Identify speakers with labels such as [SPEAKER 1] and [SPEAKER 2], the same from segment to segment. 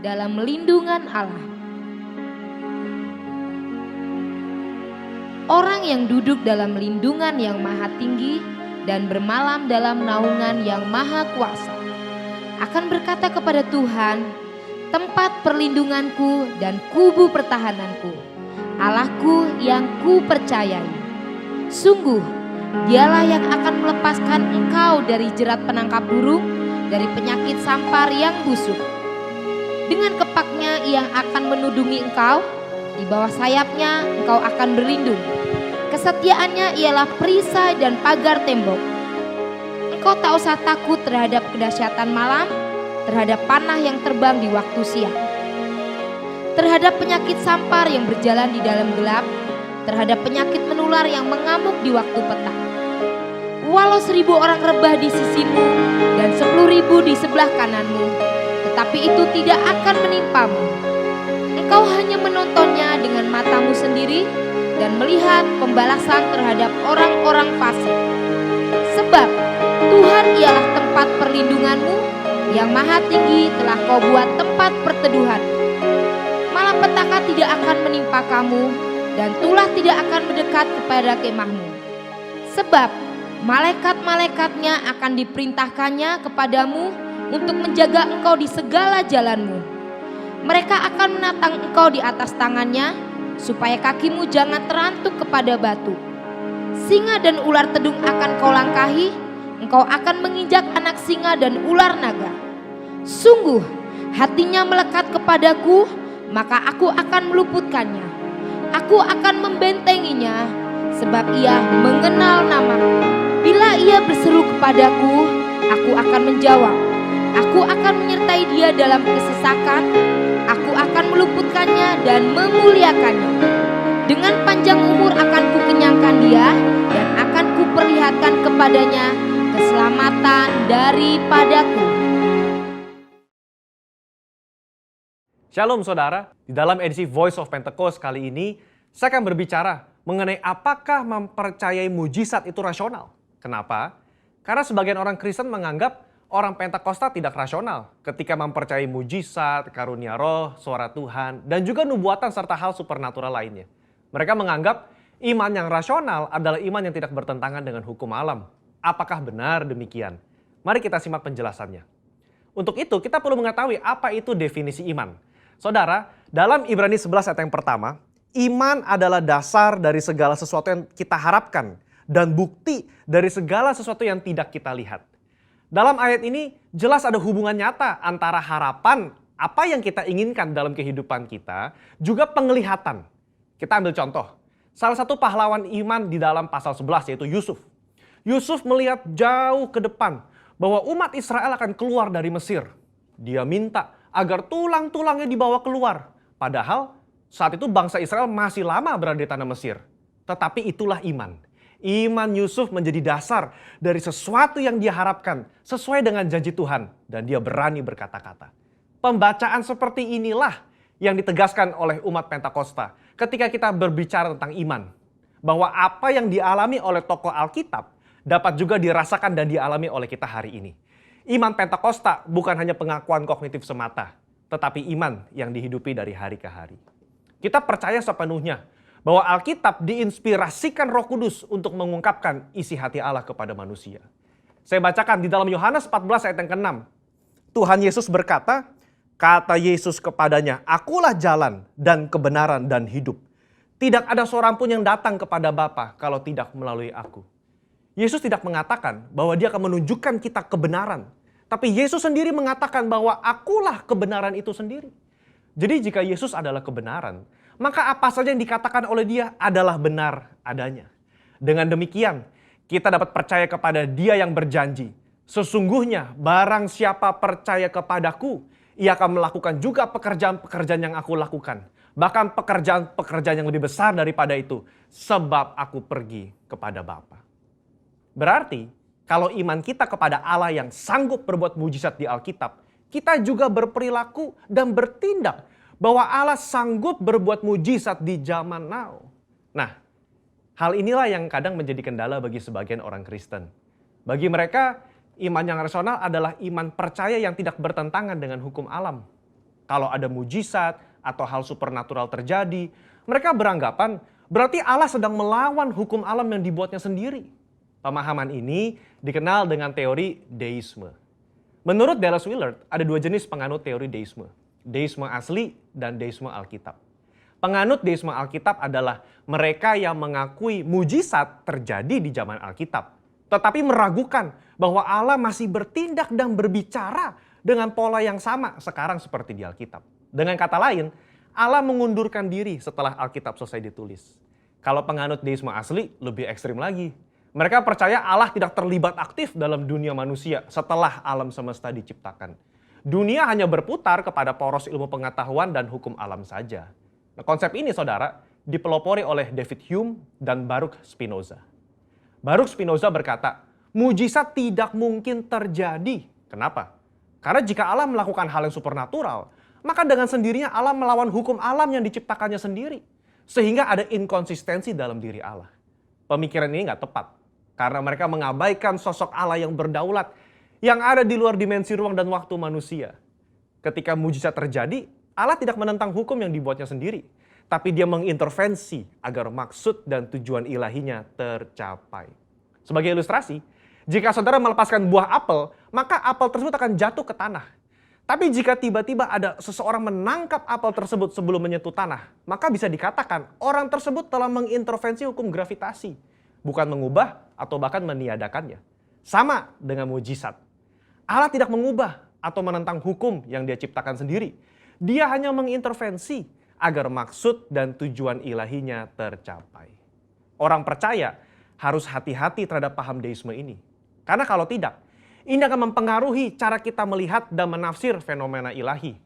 [SPEAKER 1] dalam lindungan Allah. Orang yang duduk dalam lindungan yang maha tinggi dan bermalam dalam naungan yang maha kuasa akan berkata kepada Tuhan, tempat perlindunganku dan kubu pertahananku, Allahku yang ku percayai. Sungguh, dialah yang akan melepaskan engkau dari jerat penangkap burung, dari penyakit sampar yang busuk. Dengan kepaknya ia akan menudungi engkau, di bawah sayapnya engkau akan berlindung. Kesetiaannya ialah perisai dan pagar tembok. Engkau tak usah takut terhadap kedahsyatan malam, terhadap panah yang terbang di waktu siang, terhadap penyakit sampar yang berjalan di dalam gelap, terhadap penyakit menular yang mengamuk di waktu petang. Walau 1000 orang rebah di sisimu dan 10.000 di sebelah kananmu, tetapi itu tidak akan menimpamu. Engkau hanya menontonnya dengan matamu sendiri dan melihat pembalasan terhadap orang-orang fasik. Sebab Tuhan ialah tempat perlindunganmu, yang maha tinggi telah kau buat tempat perteduhan. Malapetaka tidak akan menimpa kamu, dan tulah tidak akan mendekat kepada kemahmu. Sebab malaikat-malaikatnya akan diperintahkannya kepadamu untuk menjaga engkau di segala jalanmu. Mereka akan menatang engkau di atas tangannya, supaya kakimu jangan terantuk kepada batu. Singa dan ular tedung akan kau langkahi, engkau akan menginjak anak singa dan ular naga. Sungguh, hatinya melekat kepadaku, maka aku akan meluputkannya. Aku akan membentenginya, sebab ia mengenal namaku. Bila ia berseru kepadaku, aku akan menjawab. Aku akan menyertai dia dalam kesesakan. Aku akan meluputkannya dan memuliakannya. Dengan panjang umur akan kukenyangkan dia, dan akan kuperlihatkan kepadanya keselamatan daripadaku.
[SPEAKER 2] Shalom saudara, di dalam edisi Voice of Pentecost kali ini, saya akan berbicara mengenai apakah mempercayai mujizat itu rasional. Kenapa? Karena sebagian orang Kristen menganggap orang Pentakosta tidak rasional ketika mempercayai mujizat, karunia roh, suara Tuhan, dan juga nubuatan serta hal supernatural lainnya. Mereka menganggap iman yang rasional adalah iman yang tidak bertentangan dengan hukum alam. Apakah benar demikian? Mari kita simak penjelasannya. Untuk itu, kita perlu mengetahui apa itu definisi iman. Saudara, dalam Ibrani 11 ayat yang pertama, iman adalah dasar dari segala sesuatu yang kita harapkan dan bukti dari segala sesuatu yang tidak kita lihat. Dalam ayat ini jelas ada hubungan nyata antara harapan apa yang kita inginkan dalam kehidupan kita, juga penglihatan. Kita ambil contoh, salah satu pahlawan iman di dalam pasal 11 yaitu Yusuf. Yusuf melihat jauh ke depan bahwa umat Israel akan keluar dari Mesir. Dia minta agar tulang-tulangnya dibawa keluar. Padahal saat itu bangsa Israel masih lama berada di tanah Mesir. Tetapi itulah iman. Iman Yusuf menjadi dasar dari sesuatu yang dia harapkan sesuai dengan janji Tuhan. Dan dia berani berkata-kata. Pembacaan seperti inilah yang ditegaskan oleh umat Pentakosta ketika kita berbicara tentang iman. Bahwa apa yang dialami oleh tokoh Alkitab dapat juga dirasakan dan dialami oleh kita hari ini. Iman Pentakosta bukan hanya pengakuan kognitif semata, tetapi iman yang dihidupi dari hari ke hari. Kita percaya sepenuhnya bahwa Alkitab diinspirasikan Roh Kudus untuk mengungkapkan isi hati Allah kepada manusia. Saya bacakan di dalam Yohanes 14 ayat yang ke-6. Tuhan Yesus berkata, kata Yesus kepadanya, akulah jalan dan kebenaran dan hidup. Tidak ada seorang pun yang datang kepada Bapa kalau tidak melalui aku. Yesus tidak mengatakan bahwa dia akan menunjukkan kita kebenaran. Tapi Yesus sendiri mengatakan bahwa akulah kebenaran itu sendiri. Jadi jika Yesus adalah kebenaran, maka apa saja yang dikatakan oleh dia adalah benar adanya. Dengan demikian, kita dapat percaya kepada dia yang berjanji. Sesungguhnya barang siapa percaya kepadaku, ia akan melakukan juga pekerjaan-pekerjaan yang aku lakukan. Bahkan pekerjaan-pekerjaan yang lebih besar daripada itu. Sebab aku pergi kepada Bapa. Berarti, kalau iman kita kepada Allah yang sanggup berbuat mujizat di Alkitab, kita juga berperilaku dan bertindak bahwa Allah sanggup berbuat mujizat di zaman now. Nah, hal inilah yang kadang menjadi kendala bagi sebagian orang Kristen. Bagi mereka, iman yang rasional adalah iman percaya yang tidak bertentangan dengan hukum alam. Kalau ada mujizat atau hal supernatural terjadi, mereka beranggapan berarti Allah sedang melawan hukum alam yang dibuatnya sendiri. Pemahaman ini dikenal dengan teori deisme. Menurut Dallas Willard, ada dua jenis penganut teori deisme. Deisme asli dan deisme Alkitab. Penganut deisme Alkitab adalah mereka yang mengakui mujizat terjadi di zaman Alkitab, tetapi meragukan bahwa Allah masih bertindak dan berbicara dengan pola yang sama sekarang seperti di Alkitab. Dengan kata lain, Allah mengundurkan diri setelah Alkitab selesai ditulis. Kalau penganut deisme asli, lebih ekstrim lagi. Mereka percaya Allah tidak terlibat aktif dalam dunia manusia setelah alam semesta diciptakan. Dunia hanya berputar kepada poros ilmu pengetahuan dan hukum alam saja. Nah, konsep ini, saudara, dipelopori oleh David Hume dan Baruch Spinoza. Baruch Spinoza berkata, mujizat tidak mungkin terjadi. Kenapa? Karena jika Allah melakukan hal yang supernatural, maka dengan sendirinya Allah melawan hukum alam yang diciptakannya sendiri. Sehingga ada inkonsistensi dalam diri Allah. Pemikiran ini nggak tepat. Karena mereka mengabaikan sosok Allah yang berdaulat, yang ada di luar dimensi ruang dan waktu manusia. Ketika mujizat terjadi, Allah tidak menentang hukum yang dibuatnya sendiri. Tapi dia mengintervensi agar maksud dan tujuan ilahinya tercapai. Sebagai ilustrasi, jika saudara melepaskan buah apel, maka apel tersebut akan jatuh ke tanah. Tapi jika tiba-tiba ada seseorang menangkap apel tersebut sebelum menyentuh tanah, maka bisa dikatakan orang tersebut telah mengintervensi hukum gravitasi, bukan mengubah atau bahkan meniadakannya. Sama dengan mujizat. Allah tidak mengubah atau menentang hukum yang dia ciptakan sendiri. Dia hanya mengintervensi agar maksud dan tujuan ilahinya tercapai. Orang percaya harus hati-hati terhadap paham deisme ini. Karena kalau tidak, ini akan mempengaruhi cara kita melihat dan menafsir fenomena ilahi.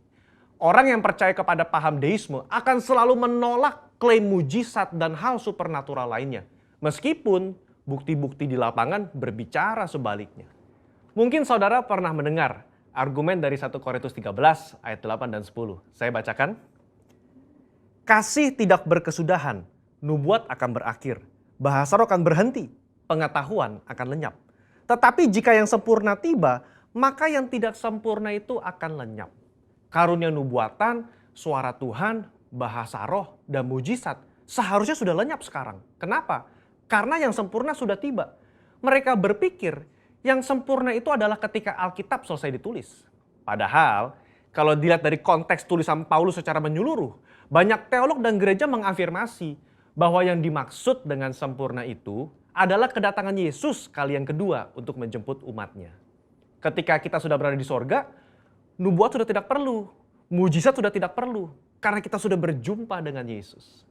[SPEAKER 2] Orang yang percaya kepada paham deisme akan selalu menolak klaim mujizat dan hal supernatural lainnya. Meskipun bukti-bukti di lapangan berbicara sebaliknya. Mungkin saudara pernah mendengar argumen dari 1 Korintus 13 ayat 8 dan 10. Saya bacakan. Kasih tidak berkesudahan, nubuat akan berakhir, bahasa roh akan berhenti, pengetahuan akan lenyap. Tetapi jika yang sempurna tiba, maka yang tidak sempurna itu akan lenyap. Karunia nubuatan, suara Tuhan, bahasa roh, dan mujizat seharusnya sudah lenyap sekarang. Kenapa? Karena yang sempurna sudah tiba. Mereka berpikir yang sempurna itu adalah ketika Alkitab selesai ditulis. Padahal kalau dilihat dari konteks tulisan Paulus secara menyeluruh, banyak teolog dan gereja mengafirmasi bahwa yang dimaksud dengan sempurna itu adalah kedatangan Yesus kali yang kedua untuk menjemput umatnya. Ketika kita sudah berada di sorga, nubuat sudah tidak perlu, mujizat sudah tidak perlu, karena kita sudah berjumpa dengan Yesus.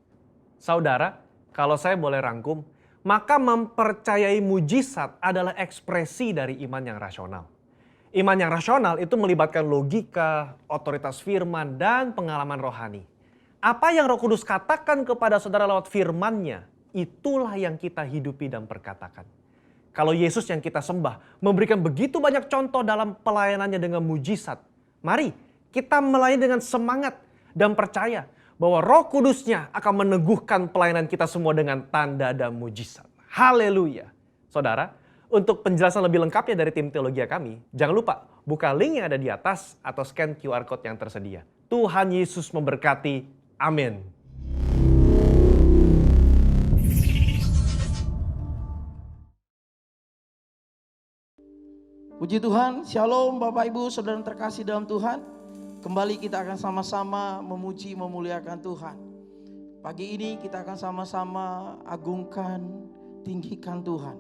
[SPEAKER 2] Saudara, kalau saya boleh rangkum, maka mempercayai mujizat adalah ekspresi dari iman yang rasional. Iman yang rasional itu melibatkan logika, otoritas firman, dan pengalaman rohani. Apa yang Roh Kudus katakan kepada saudara lewat firman-Nya, itulah yang kita hidupi dan perkatakan. Kalau Yesus yang kita sembah memberikan begitu banyak contoh dalam pelayanannya dengan mujizat, mari kita melayani dengan semangat dan percaya bahwa Roh Kudus-Nya akan meneguhkan pelayanan kita semua dengan tanda dan mujizat. Haleluya. Saudara, untuk penjelasan lebih lengkapnya dari tim teologi kami, jangan lupa buka link yang ada di atas atau scan QR Code yang tersedia. Tuhan Yesus memberkati. Amin.
[SPEAKER 3] Puji Tuhan, Shalom Bapak Ibu Saudara terkasih dalam Tuhan. Kembali kita akan sama-sama memuji memuliakan Tuhan. Pagi ini kita akan sama-sama agungkan, tinggikan Tuhan.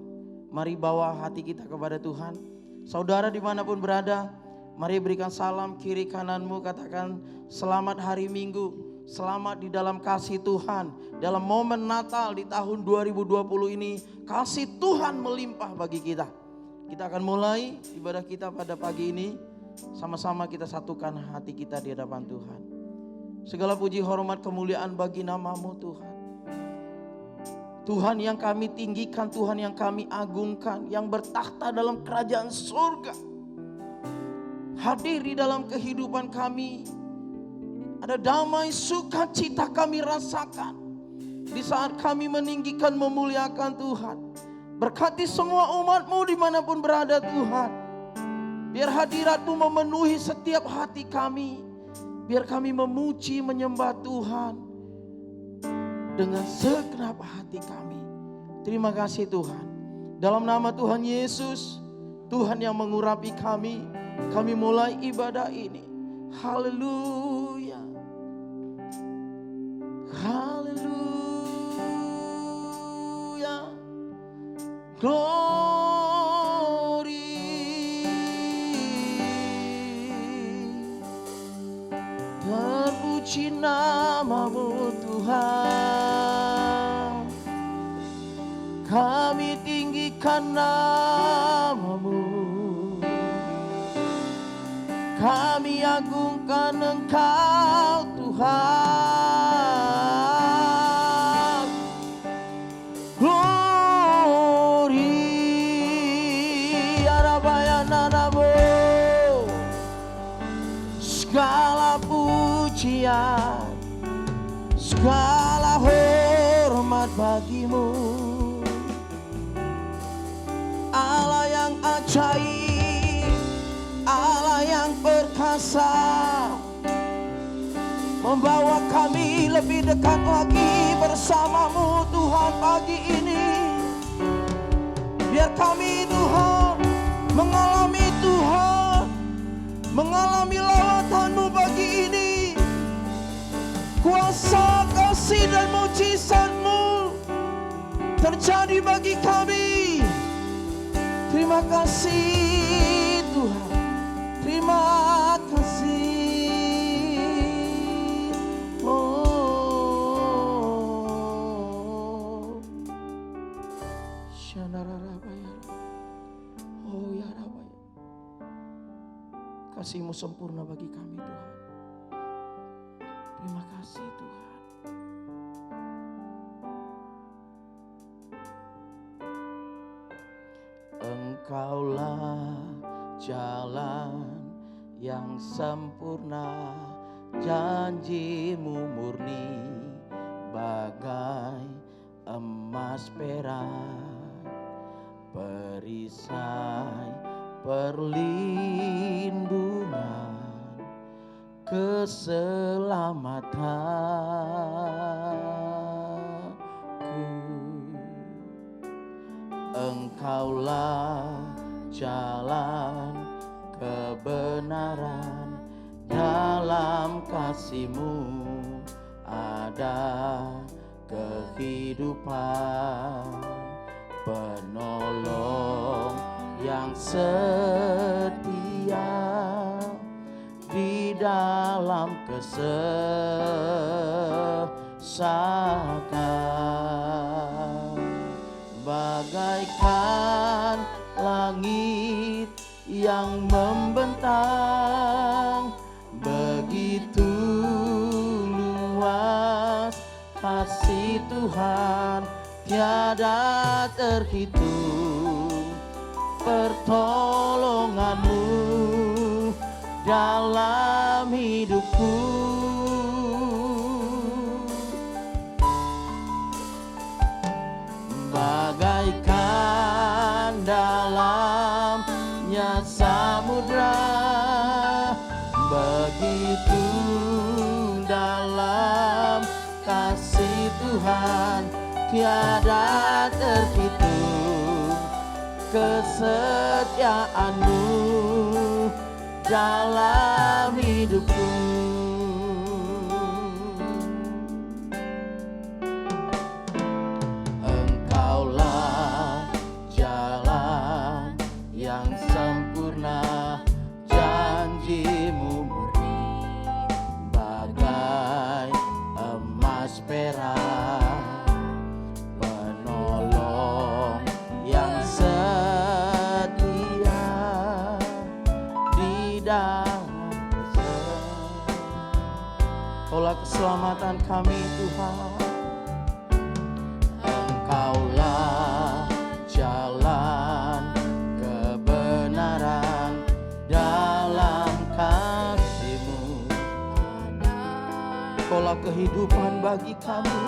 [SPEAKER 3] Mari bawa hati kita kepada Tuhan. Saudara dimanapun berada, mari berikan salam kiri kananmu, katakan selamat hari Minggu, selamat di dalam kasih Tuhan. Dalam momen Natal di tahun 2020 ini, kasih Tuhan melimpah bagi kita. Kita akan mulai ibadah kita pada pagi ini. Sama-sama kita satukan hati kita di hadapan Tuhan. Segala puji hormat kemuliaan bagi nama-Mu Tuhan. Tuhan yang kami tinggikan, Tuhan yang kami agungkan, yang bertakhta dalam kerajaan surga. Hadir di dalam kehidupan kami. Ada damai sukacita kami rasakan di saat kami meninggikan memuliakan Tuhan. Berkati semua umat-Mu dimanapun berada Tuhan. Biar hadirat-Mu memenuhi setiap hati kami. Biar kami memuji menyembah Tuhan dengan segenap hati kami. Terima kasih Tuhan. Dalam nama Tuhan Yesus, Tuhan yang mengurapi kami mulai ibadah ini. Haleluya. Haleluya. Glory. Terpuji namamu Tuhan. Kami tinggikan namamu. Kami agungkan Engkau Tuhan. Glory Arabayananamo. Segala pujian, segala hormat bagimu, Allah yang ajaib, Allah yang perkasa, membawa kami lebih dekat lagi bersamamu Tuhan pagi ini. Biar kami Tuhan mengalami Tuhan, mengalami lawatanmu pagi ini. Kuasa kasih dan mujizatmu terjadi bagi kami. Terima kasih Tuhan. Terima kasih. Oh, Shanarabaya. Oh ya Rabaya. Kasih-Mu sempurna bagi kami Tuhan. Terima kasih Tuhan. Engkaulah jalan yang sempurna, janji-Mu murni bagai emas perak, perisai perlindungan, keselamatanku. Engkaulah jalan kebenaran, dalam kasih-Mu ada kehidupan, penolong yang setia di dalam kesesakan. Bagaikan langit yang membentang, begitu luas kasih Tuhan, tiada terhitung. Pertolongan-Mu dalam hidupku, bagaikan dalamnya samudra, begitu dalam kasih Tuhan, tiada terhitung. Kesetiaan-Mu dalam hidupku. Engkaulah jalan yang sempurna, janji-Mu murni bagai emas perak, penolong yang setia di dalam Engkaulah keselamatan kami Tuhan. Engkaulah jalan kebenaran, dalam kasih-Mu Engkaulah kehidupan bagi kami,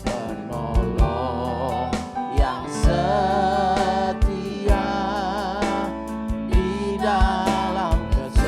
[SPEAKER 3] penolong yang setia di dalam kesesakan.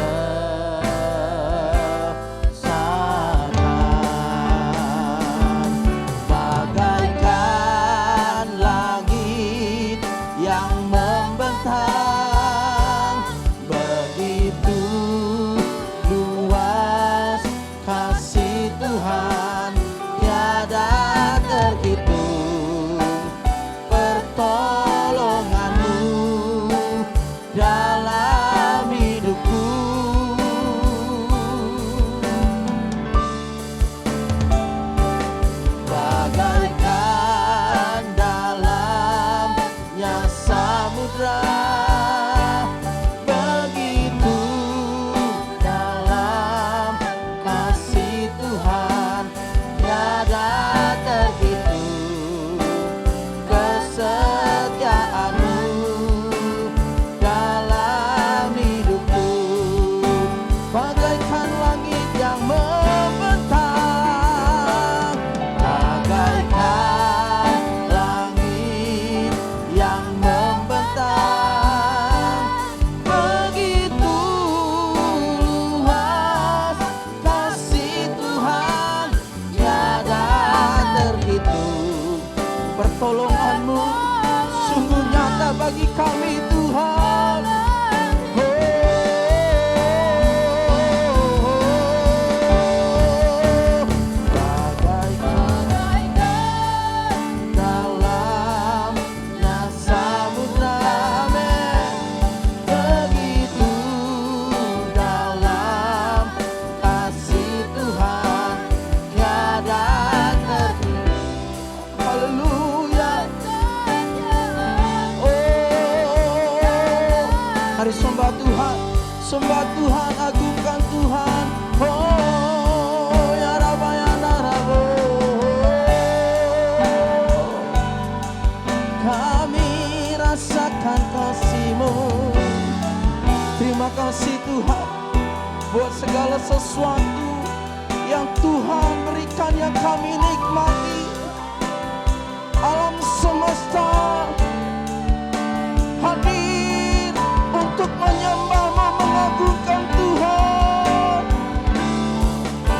[SPEAKER 3] sembah Tuhan, sembah Tuhan, agungkan Tuhan. Oh ya Rabba ya Narabo, kami rasakan kasih-Mu. Terima kasih Tuhan buat segala sesuatu yang Tuhan berikan, yang kami nikmati. Alam semesta hadir untuk menyembah-Mu, mengagungkan Tuhan.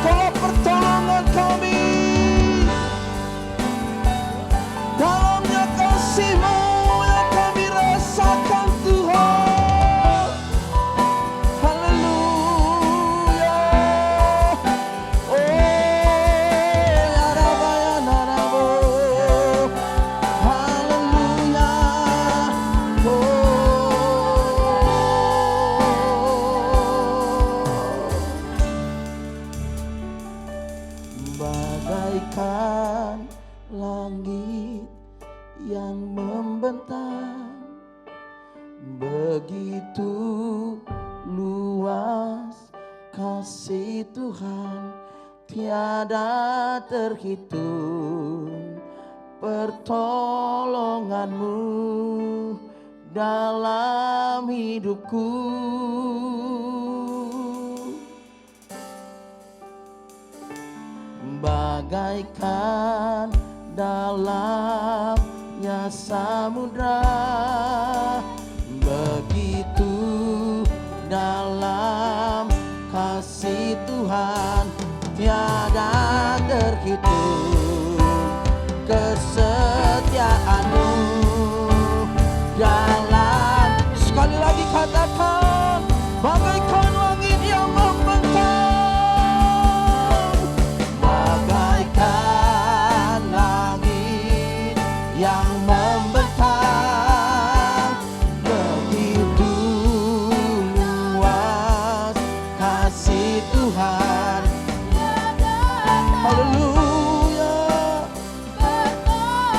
[SPEAKER 3] Kalau pertolongan kami, dalamnya kasih-Mu yang kami rasakan Tuhan. Haleluya. Oh ya Rabba ya Narabo, haleluya. Bagaikan langit yang membentang, begitu luas kasih Tuhan, tiada terhitung pertolongan-Mu dalam hidupku. Bagaikan dalamnya samudra, begitu dalam kasih Tuhan, tiada terhitung kesetiaan-Mu dalam. Sekali lagi katakan, bagaikan langit yang membentang, bagaikan langit yang membentang, begitu luas kasih Tuhan. Haleluya.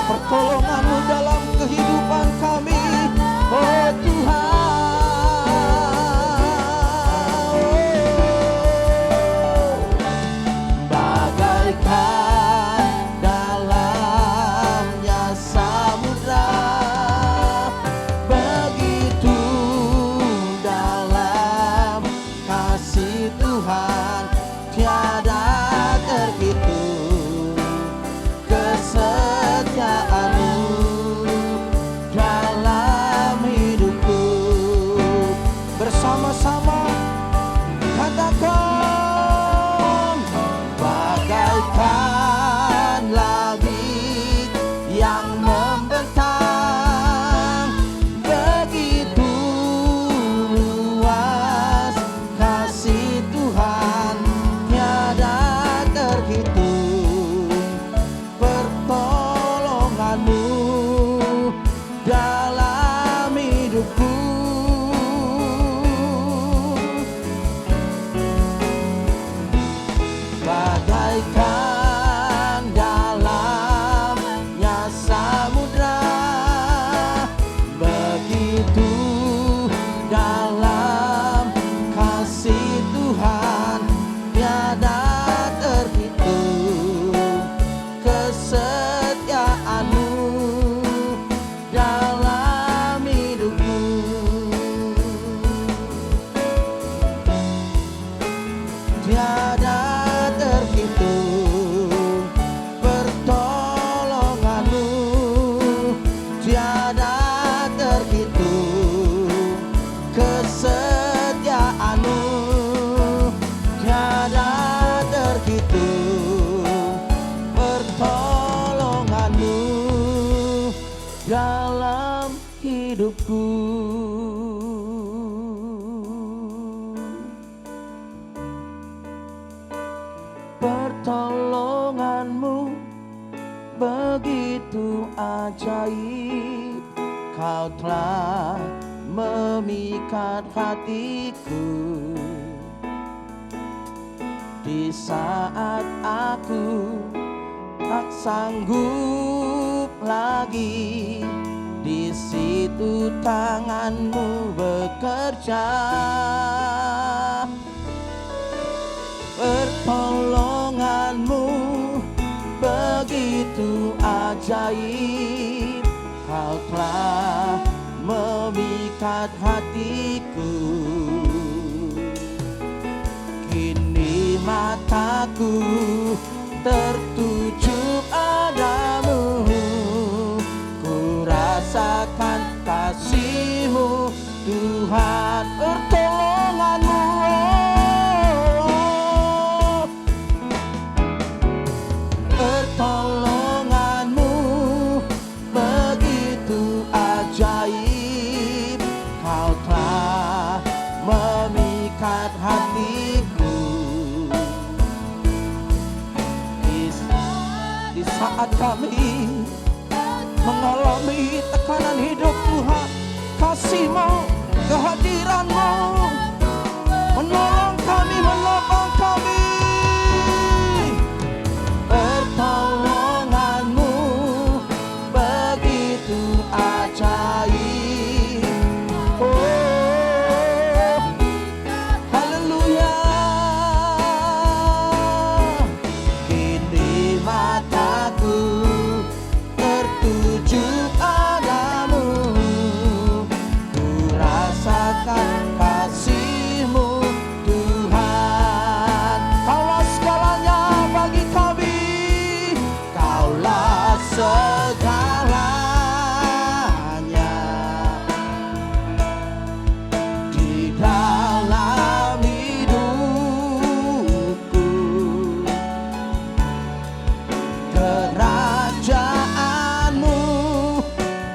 [SPEAKER 3] Pertolongan-Mu dalam kehidupan kami, oh Tuhan. Bagaikan dalamnya samudra, begitu dalam kasih Tuhan, tiada terhitung kesetiaan-Mu dalam hidupku. Bersama-sama katakan, bagaikan langit yang membentang, begitu luas kasih Tuhan, tiada terhitung pertolongan-Mu dalam hidupku. Bagaikan dalamnya samudra, begitu dalam kasih Tuhan, tiada terhitung kesetiaan-Mu dalam hidupku. Tiada terhitung pertolongan-Mu, tiada terhitung kesetiaan-Mu, tiada terhitung pertolongan-Mu dalam hidupku. Pertolongan-Mu begitu ajaib, Kau telah memikat hatiku. Di saat aku tak sanggup lagi di situ tanganmu bekerja. Pertolonganmu begitu ajaib, kau telah memikat hatiku. Kini mataku tertuju padamu, ku rasakan kasih-Mu Tuhan. Pertolongan-Mu, pertolongan-Mu begitu ajaib, kau telah memikat hatiku. Di saat kami mengalami tekanan hidup, Tuhan, kasih-Mu, kehadiran-Mu menolong kami, menopang kami. Pertolongan-Mu begitu ajaib. Oh, haleluya. Kini mataku tertuju padamu, ku rasakan kasih-Mu Tuhan. Kaulah segalanya bagi kami, Kaulah segalanya di dalam hidupku. Kerajaan-Mu,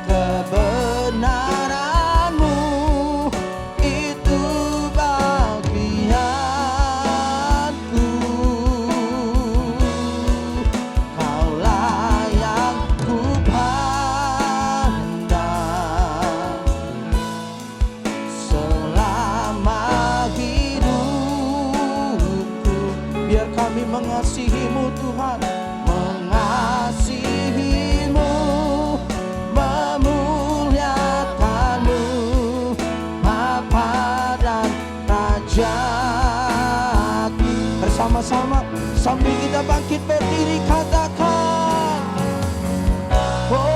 [SPEAKER 3] kebenaran-Mu, itu bagianku. Kaulah yang ku pandang selama hidupku. Biar kami mengasihi-Mu Tuhan, mengasihi-Mu, memuliakan-Mu, Bapa dan Rajaku. Bersama-sama sambil kita bangkit berdiri, katakan, oh,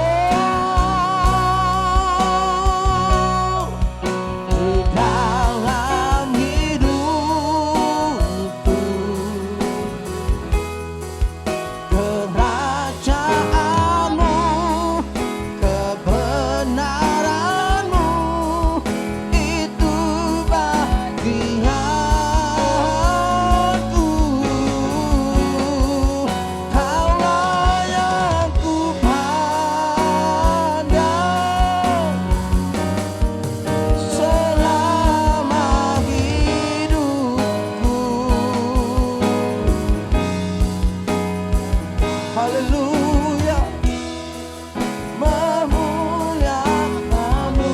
[SPEAKER 3] di dalam hidupku, kerajaan-Mu, kebenaran-Mu, itu bagianku. Kaulah yang ku pandang selama hidupku. Haleluya. Memuliakan-Mu,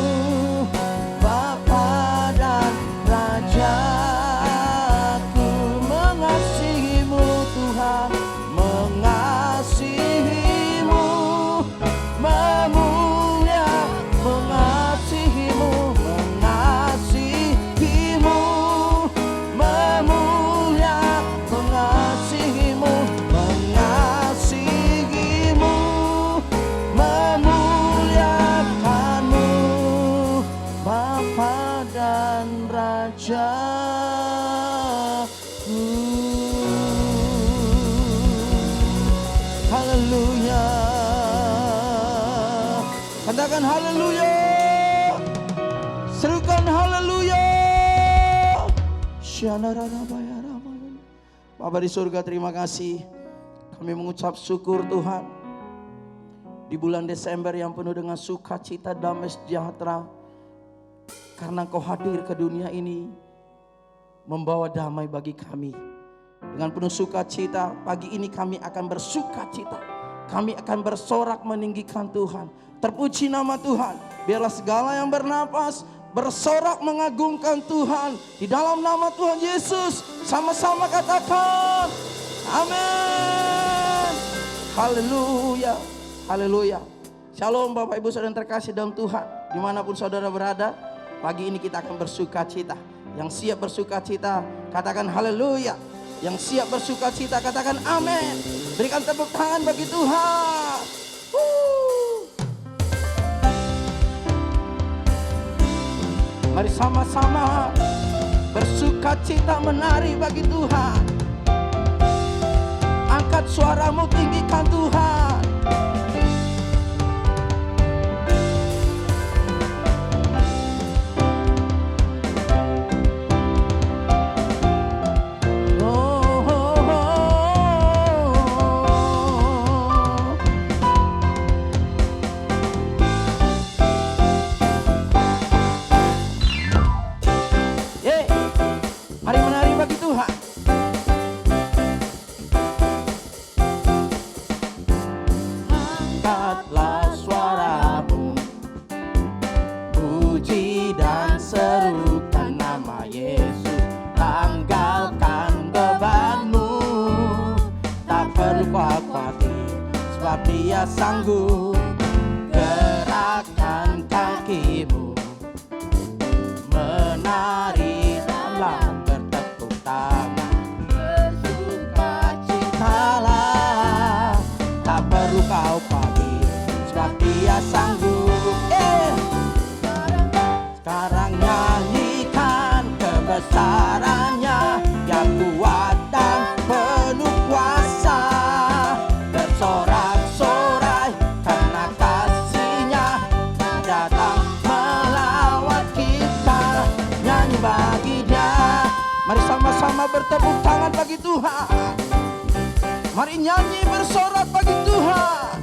[SPEAKER 3] Bapa dan Rajaku. Mengasihi-Mu Tuhan, mengasihi-Mu, mengasihi-Mu, mengasihi-Mu, mengasihi-Mu, mengasihi-Mu, memuliakan-Mu, Bapa dan Rajaku. Haleluya. Katakan haleluya. Serukan haleluya. Bapa di surga, terima kasih. Kami mengucap syukur Tuhan, di bulan Desember yang penuh dengan sukacita, damai sejahtera, karena Kau hadir ke dunia ini membawa damai bagi kami. Dengan penuh sukacita, pagi ini kami akan bersukacita. Kami akan bersorak meninggikan Tuhan. Terpuji nama Tuhan. Biarlah segala yang bernapas bersorak mengagungkan Tuhan. Di dalam nama Tuhan Yesus, sama-sama katakan amin. Haleluya, haleluya. Shalom Bapak Ibu Saudara yang terkasih dalam Tuhan. Dimanapun saudara berada, pagi ini kita akan bersuka cita. Yang siap bersuka cita, katakan haleluya. Yang siap bersuka cita, katakan amin. Berikan tepuk tangan bagi Tuhan. Mari sama-sama bersuka cita menari bagi Tuhan. Angkat suaramu, tinggikan Tuhan. Dia sanggup gerakkan kakimu, menari dalam bertepuk tangan, bersuka citalah, tak perlu kau pagi, sebab Dia sanggup. Sekarang nyanyikan kebesarannya, Dia kuat dan penuh kuasa, bersorak-sorai karena kasih-Nya datang melawat kita. Nyanyi bagi Dia, mari sama-sama bertepuk tangan bagi Tuhan. Mari nyanyi bersorak bagi Tuhan.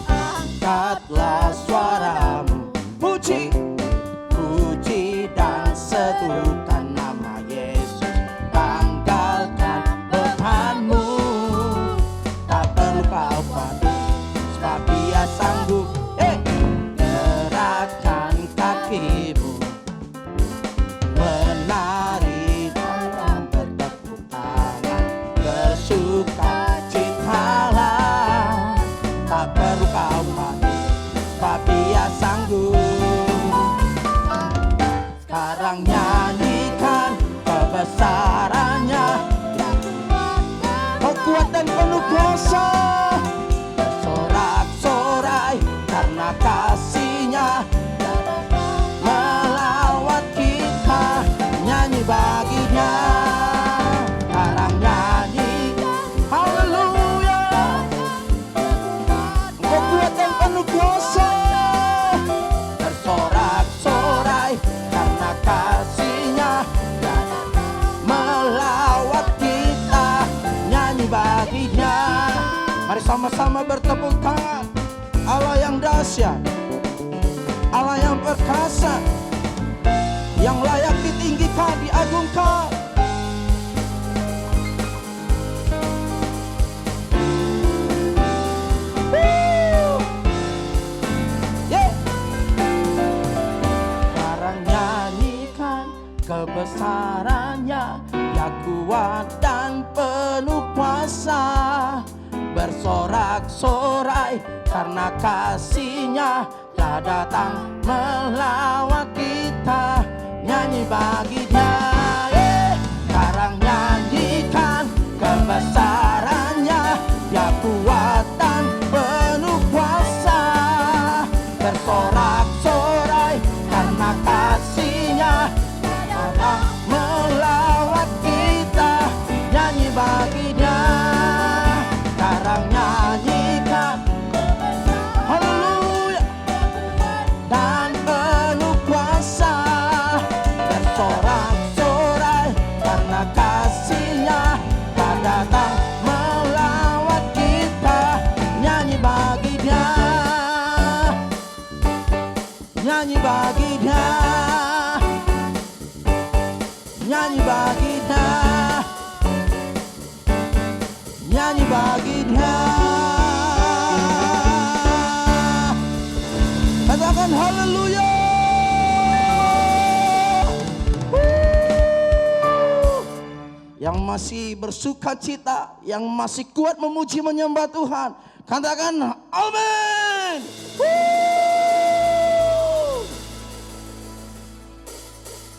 [SPEAKER 3] Angkatlah suaramu, puji, puji dan seduhkan nama Yesus. Tanggalkan bebanmu, tak perlu kau panik, sebab Dia sanggup. Gerakkan kakimu, menari dalam bertepuk tangan, bersuka citalah, tak perlu kau panik, sebab Dia sanggup. Sekarang nyanyikan kebesarannya, kau kuat dan penuh kuasa, bersorak-sorai karena kasih-Nya melawat kita. Nyanyi bagi Dia, sekarang nyanyi haleluya. Kau kuat dan penuh kuasa, bersorak-sorai karena kasih-Nya melawat kita. Nyanyi bagi Dia, mari sama-sama bertepuk tangan. Allah yang dahsyat, Allah yang perkasa, yang layak ditinggikan, diagungkan. Sekarang nyanyikan kebesarannya, Dia kuat dan penuh kuasa, bersorak-sorai karena kasih-Nya telah datang melawat kita. Nyanyi bagi Dia, sekarang nyanyikan kebesarannya, Dia kuat dan penuh kuasa, bersorak-sorai karena kasih-Nya datang melawat kita. Nyanyi bagi Dia, sekarang nyanyikan haleluya dan penuh kuasa, bersorak-sorai karena kasih-Nya telah datang melawat kita. Nyanyi bagi Dia, nyanyi bagi Dia, nyanyi bagi Dia, nyanyi bagi Dia. Katakan haleluya. Yang masih bersuka cita, yang masih kuat memuji menyembah Tuhan, katakan amin.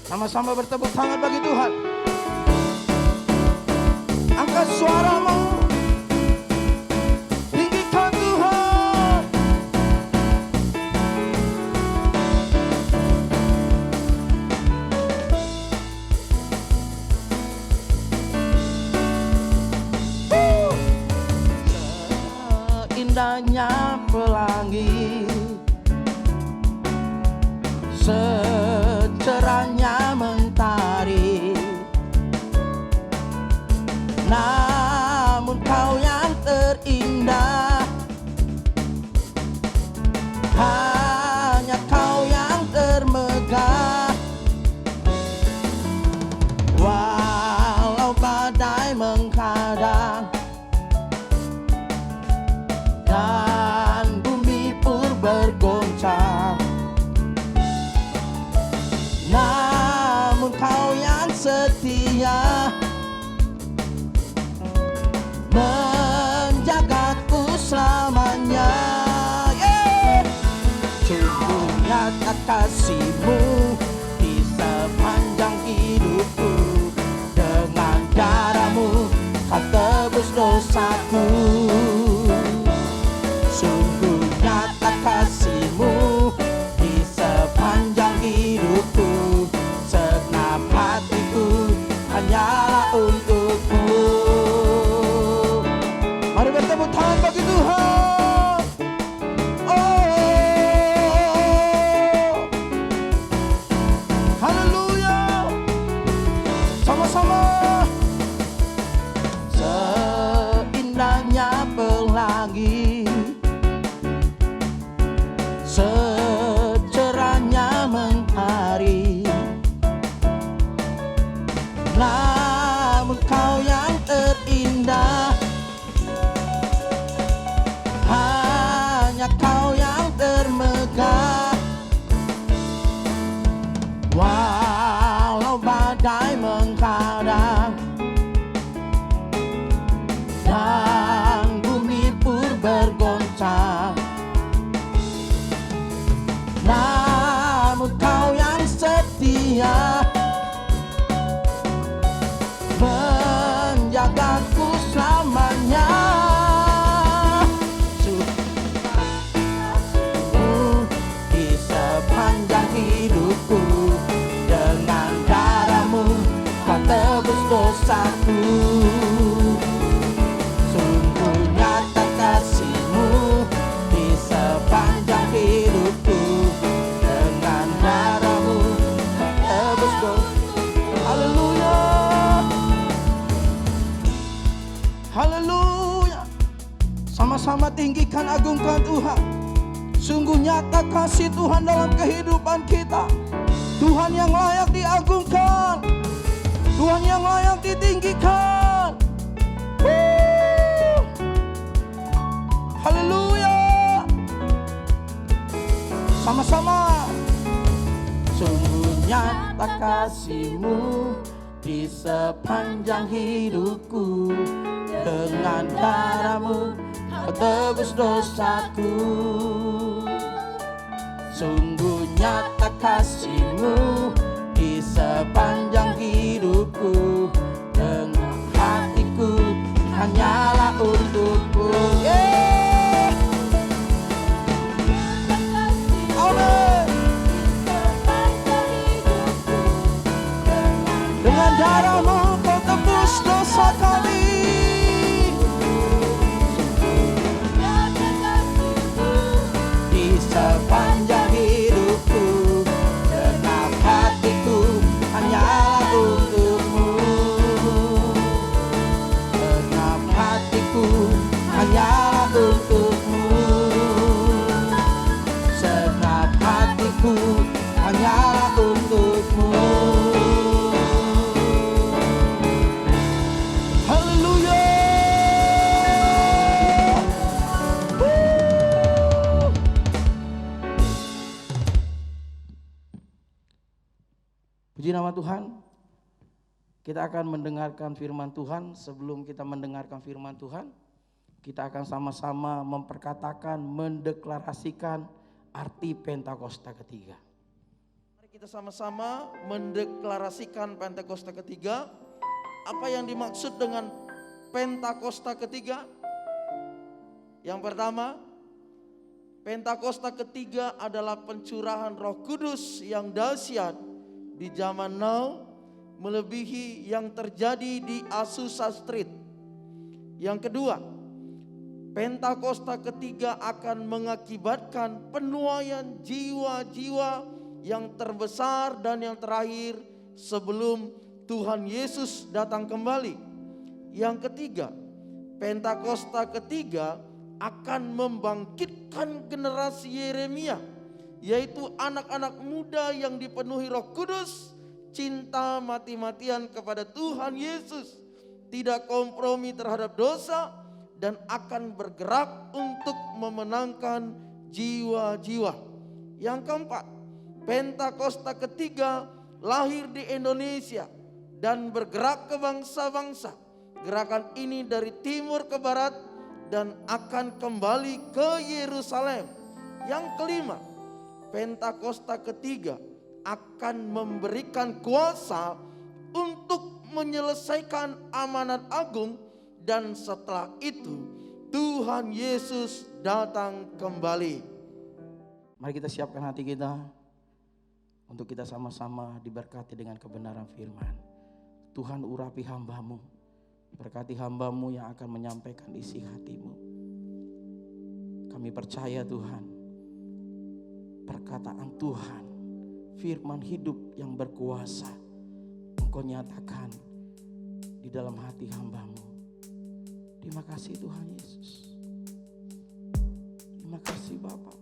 [SPEAKER 3] Sama-sama bertepuk tangan bagi Tuhan. Angkat suaramu, tinggikan Tuhan. Seindahnya pelangi, secerahnya mentari, namun kau yang terindah, hanya kau yang termegah. Walau badai menghadang dan bumi pun bergoncang, namun kau yang setia menjagaku selamanya. Sungguh nyata kasih-Mu di sepanjang hidupku, dengan darah-Mu kau tebus dosaku. Sungguh nyata kasih-Mu di sepanjang hidupku, segenap hatiku hanyalah untuk-Mu. Mari bertepuk tangan bagi Tuhan. Oh, haleluya. Sama-sama. Seindahnya pelangi, secerahnya mentari, namun kau yang terindah, hanya kau yang termegah. Walau badai menghadang dan bumi pun bergoncang, namun kau yang setia menjagaku selamanya. Di sepanjang hidupku, dengan darah-Mu kau tebus dosaku. Sungguh nyata kasih-Mu di sepanjang hidupku, dengan darah-Mu kau tebus dosaku. Haleluya, haleluya. Sama-sama tinggikan, agungkan Tuhan. Sungguh nyata kasih Tuhan dalam kehidupan kita. Tuhan yang layak diagungkan, Tuhan yang layak ditinggikan. Haleluya. Sama-sama. Sungguh nyata kasih-Mu di sepanjang hidupku, dengan darah-Mu kau tebus dosaku. Sungguh nyata kasih-Mu di sepanjang hidupku, dengan hatiku hanyalah untuk-Mu. Amin. Dengan darah-Mu kau tebus dosa kami. Di sepanjang hidupku, genap hatiku hanyalah untuk-Mu. Genap hatiku hanyalah untuk-Mu. Genap hatiku hanyalah untuk-Mu. Haleluya. Puji nama Tuhan. Kita akan mendengarkan firman Tuhan. Sebelum kita mendengarkan firman Tuhan, kita akan sama-sama memperkatakan, mendeklarasikan arti Pentakosta ketiga. Mari kita sama-sama mendeklarasikan Pentakosta ketiga. Apa yang dimaksud dengan Pentakosta ketiga? Yang pertama, Pentakosta ketiga adalah pencurahan Roh Kudus yang dahsyat di zaman now, melebihi yang terjadi di Azusa Street. Yang kedua, Pentakosta ketiga akan mengakibatkan penuaian jiwa-jiwa yang terbesar dan yang terakhir sebelum Tuhan Yesus datang kembali. Yang ketiga, Pentakosta ketiga akan membangkitkan generasi Yeremia, yaitu anak-anak muda yang dipenuhi Roh Kudus, cinta mati-matian kepada Tuhan Yesus, tidak kompromi terhadap dosa, dan akan bergerak untuk memenangkan jiwa-jiwa. Yang keempat, Pentakosta ketiga lahir di Indonesia dan bergerak ke bangsa-bangsa. Gerakan ini dari timur ke barat dan akan kembali ke Yerusalem. Yang kelima, Pentakosta ketiga akan memberikan kuasa untuk menyelesaikan amanat agung, dan setelah itu Tuhan Yesus datang kembali. Mari kita siapkan hati kita untuk kita sama-sama diberkati dengan kebenaran firman. Tuhan urapi hamba-Mu, berkati hamba-Mu yang akan menyampaikan isi hati-Mu. Kami percaya Tuhan, perkataan Tuhan, firman hidup yang berkuasa, Engkau nyatakan di dalam hati hamba-Mu. Terima kasih Tuhan Yesus. Terima kasih Bapa.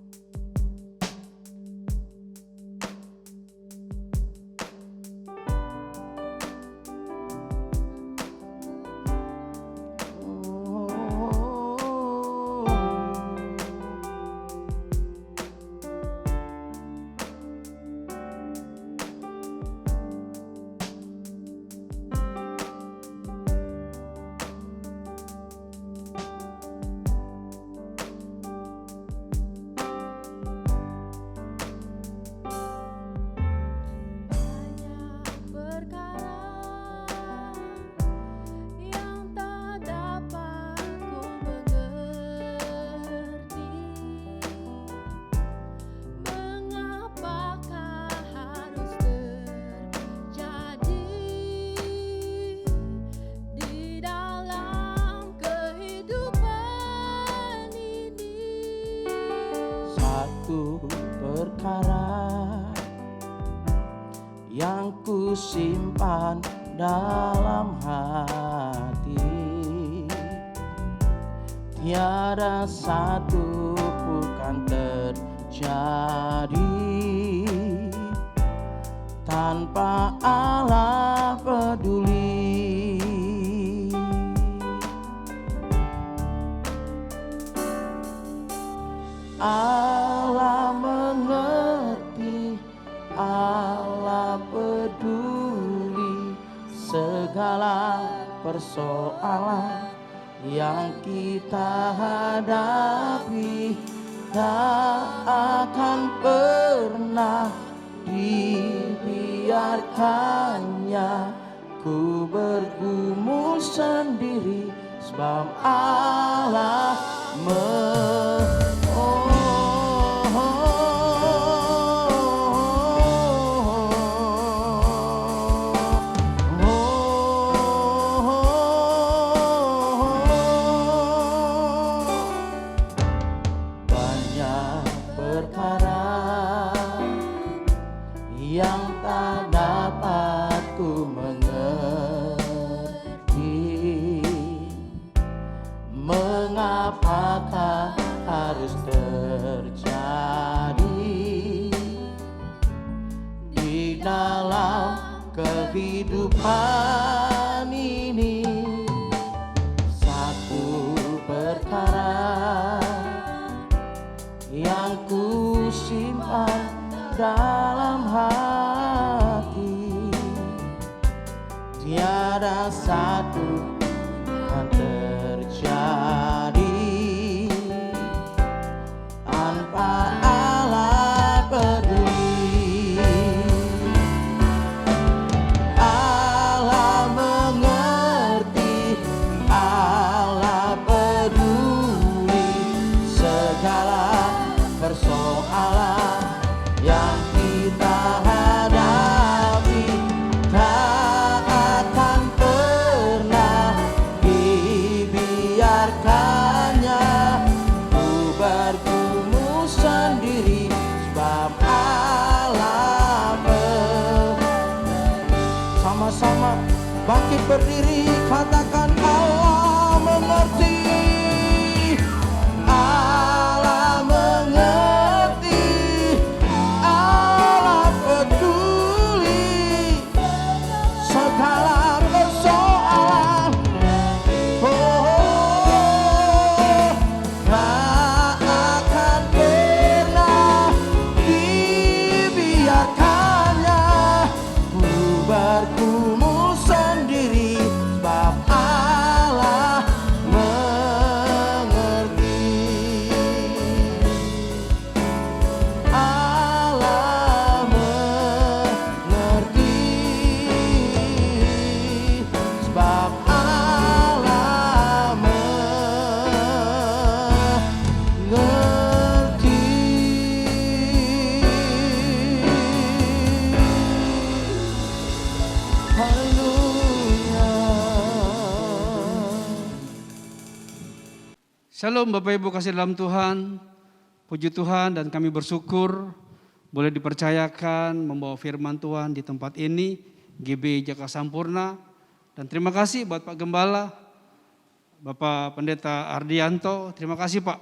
[SPEAKER 3] Perkara yang ku simpan dalam hati, tiada satu bukan terjadi tanpa Allah peduli. Allah mengerti, Allah peduli segala persoalan yang kita hadapi. Tak akan pernah dibiarkannya ku bergumul sendiri, sebab Allah yang tak dapat ku mengerti. Mengapakah harus terjadi di dalam kehidupan ini? Satu perkara yang ku simpan dalam hati, tiada satu yang terjadi
[SPEAKER 4] Shalom Bapak Ibu kasih dalam Tuhan. Puji Tuhan dan kami bersyukur boleh dipercayakan membawa firman Tuhan di tempat ini, GB Jaka Sampurna. Dan terima kasih buat Pak Gembala, Bapak Pendeta Ardianto. Terima kasih Pak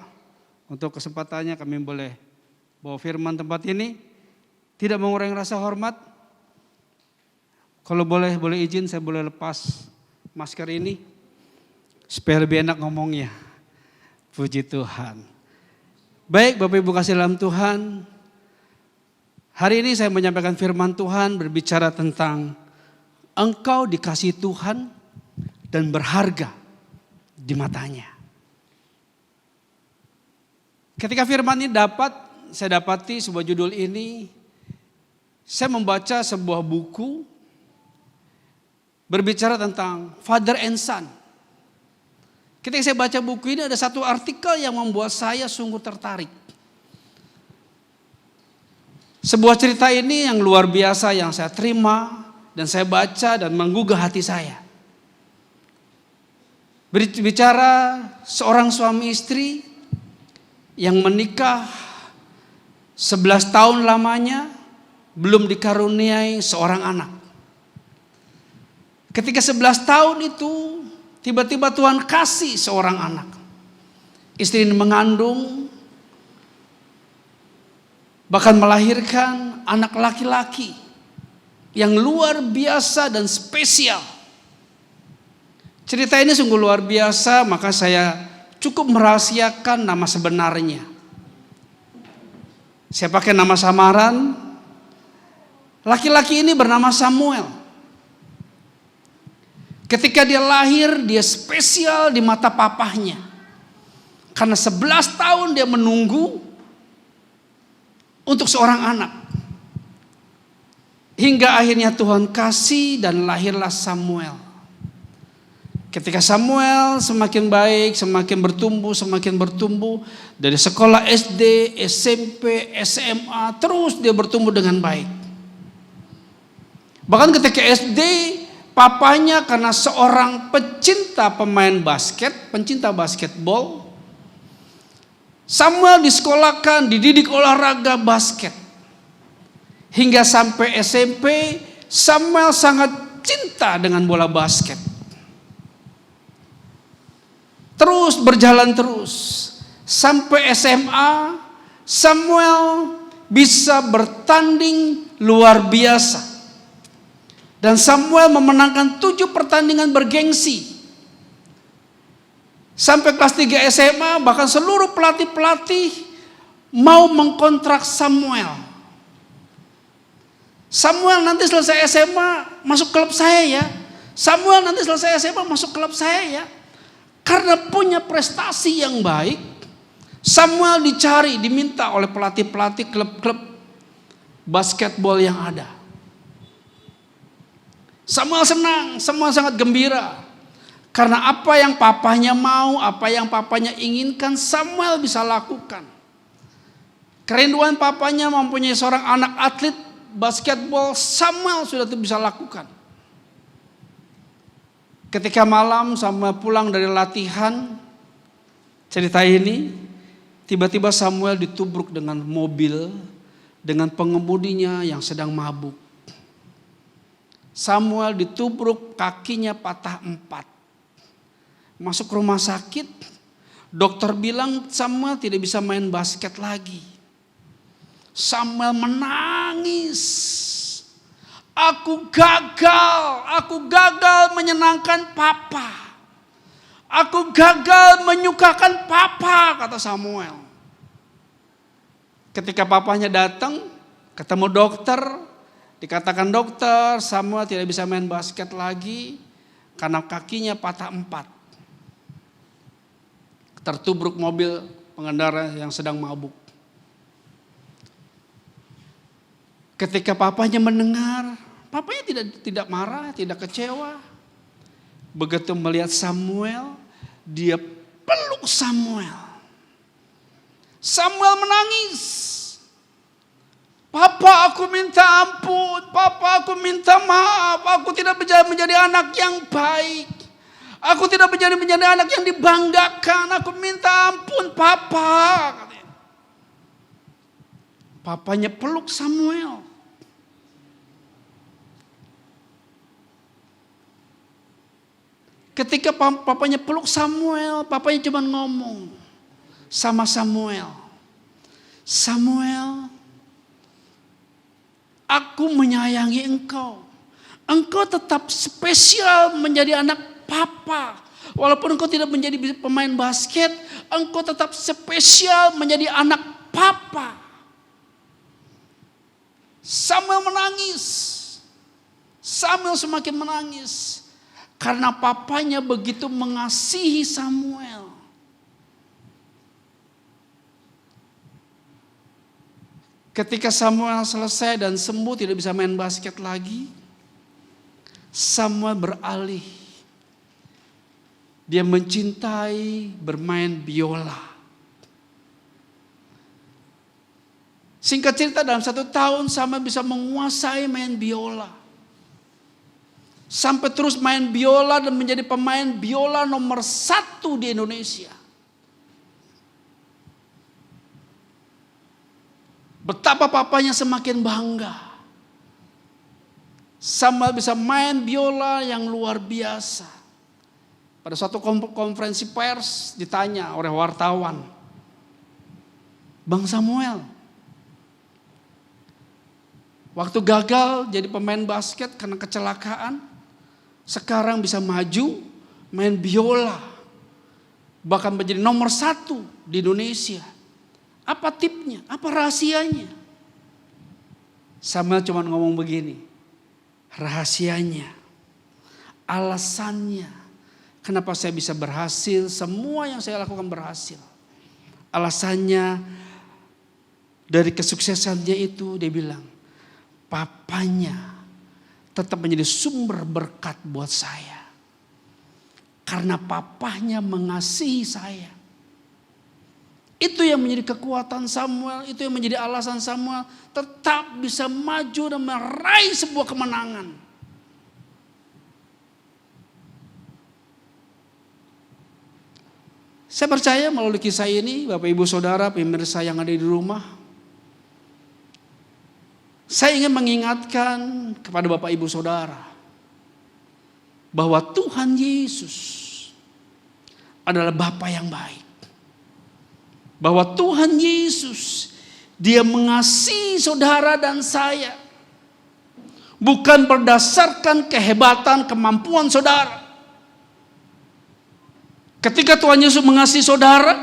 [SPEAKER 4] untuk kesempatannya kami boleh bawa firman tempat ini. Tidak mengurangi rasa hormat. Kalau boleh izin saya boleh lepas masker ini supaya lebih enak ngomongnya. Puji Tuhan. Baik Bapak Ibu kasih dalam Tuhan. Hari ini saya menyampaikan firman Tuhan berbicara tentang engkau dikasihi Tuhan dan berharga di matanya. Ketika firman ini saya dapati sebuah judul ini, saya membaca sebuah buku berbicara tentang Father and Son. Ketika saya baca buku ini ada satu artikel yang membuat saya sungguh tertarik. Sebuah cerita ini yang luar biasa yang saya terima dan saya baca dan menggugah hati saya. Berbicara seorang suami istri yang menikah 11 tahun lamanya belum dikaruniai seorang anak. Ketika 11 tahun itu tiba-tiba Tuhan kasih seorang anak. Istri ini mengandung, bahkan melahirkan anak laki-laki yang luar biasa dan spesial. Cerita ini sungguh luar biasa, maka saya cukup merahasiakan nama sebenarnya. Saya pakai nama samaran. Laki-laki ini bernama Samuel. Ketika dia lahir, dia spesial di mata papahnya. Karena 11 tahun dia menunggu untuk seorang anak. Hingga akhirnya Tuhan kasih dan lahirlah Samuel. Ketika Samuel semakin baik, semakin bertumbuh. Dari sekolah SD, SMP, SMA, terus dia bertumbuh dengan baik. Bahkan ketika SD, papanya karena seorang pencinta basketbol, Samuel disekolahkan, dididik olahraga basket. Hingga sampai SMP, Samuel sangat cinta dengan bola basket. Terus berjalan terus. Sampai SMA, Samuel bisa bertanding luar biasa. Dan Samuel memenangkan 7 pertandingan bergengsi. Sampai kelas 3 SMA, bahkan seluruh pelatih-pelatih mau mengkontrak Samuel. Samuel nanti selesai SMA masuk klub saya ya. Samuel nanti selesai SMA masuk klub saya ya. Karena punya prestasi yang baik, Samuel diminta oleh pelatih-pelatih klub-klub basketbol yang ada. Samuel senang, Samuel sangat gembira. Karena apa yang papanya mau, apa yang papanya inginkan, Samuel bisa lakukan. Kerinduan papanya mempunyai seorang anak atlet basketbol, Samuel sudah bisa lakukan. Ketika malam Samuel pulang dari latihan, cerita ini, tiba-tiba Samuel ditubruk dengan mobil, dengan pengemudinya yang sedang mabuk. Samuel ditubruk, kakinya patah 4. Masuk rumah sakit, dokter bilang Samuel tidak bisa main basket lagi. Samuel menangis. Aku gagal menyenangkan papa. Aku gagal menyukakan papa, kata Samuel. Ketika papanya datang, ketemu dokter, dikatakan dokter Samuel tidak bisa main basket lagi karena kakinya patah 4. Tertubruk mobil pengendara yang sedang mabuk. Ketika papanya mendengar, papanya tidak marah, tidak kecewa. Begitu melihat Samuel, dia peluk Samuel. Samuel menangis. Papa, aku minta ampun. Papa, aku minta maaf. Aku tidak bisa menjadi anak yang baik. Aku tidak menjadi anak yang dibanggakan. Aku minta ampun, Papa. Katanya. Papanya peluk Samuel. Ketika papanya peluk Samuel, papanya cuma ngomong sama Samuel. Samuel, aku menyayangi engkau. Engkau tetap spesial menjadi anak Papa. Walaupun engkau tidak menjadi pemain basket, engkau tetap spesial menjadi anak Papa. Samuel menangis. Samuel semakin menangis. Karena papanya begitu mengasihi Samuel. Ketika Samuel selesai dan sembuh, tidak bisa main basket lagi, Samuel beralih. Dia mencintai bermain biola. Singkat cerita, dalam 1 tahun Samuel bisa menguasai main biola. Sampai terus main biola dan menjadi pemain biola nomor 1 di Indonesia. Betapa papanya semakin bangga. Samuel bisa main biola yang luar biasa. Pada suatu konferensi pers ditanya oleh wartawan, Bang Samuel, waktu gagal jadi pemain basket karena kecelakaan, sekarang bisa maju main biola, bahkan menjadi nomor 1 di Indonesia. Apa tipnya? Apa rahasianya? Samuel cuma ngomong begini, rahasianya, alasannya, kenapa saya bisa berhasil, semua yang saya lakukan berhasil. Alasannya dari kesuksesannya itu, dia bilang, papanya tetap menjadi sumber berkat buat saya. Karena papanya mengasihi saya. Itu yang menjadi kekuatan Samuel, itu yang menjadi alasan Samuel tetap bisa maju dan meraih sebuah kemenangan. Saya percaya melalui kisah ini, Bapak Ibu Saudara, pemirsa yang ada di rumah, saya ingin mengingatkan kepada Bapak Ibu Saudara bahwa Tuhan Yesus adalah Bapa yang baik. Bahwa Tuhan Yesus, Dia mengasihi saudara dan saya. Bukan berdasarkan kehebatan, kemampuan saudara. Ketika Tuhan Yesus mengasihi saudara,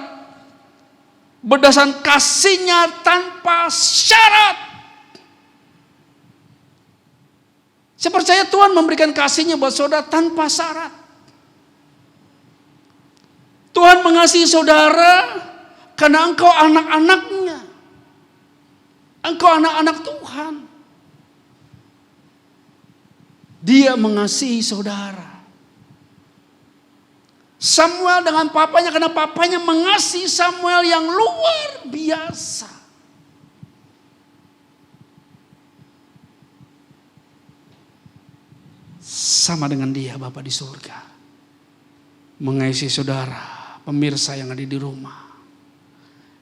[SPEAKER 4] berdasarkan kasih-Nya tanpa syarat. Saya percaya Tuhan memberikan kasih-Nya buat saudara tanpa syarat. Tuhan mengasihi saudara karena engkau anak-anaknya. Engkau anak-anak Tuhan. Dia mengasihi saudara. Samuel dengan papanya, karena papanya mengasihi Samuel yang luar biasa. Sama dengan dia Bapa di surga. Mengasihi saudara, pemirsa yang ada di rumah.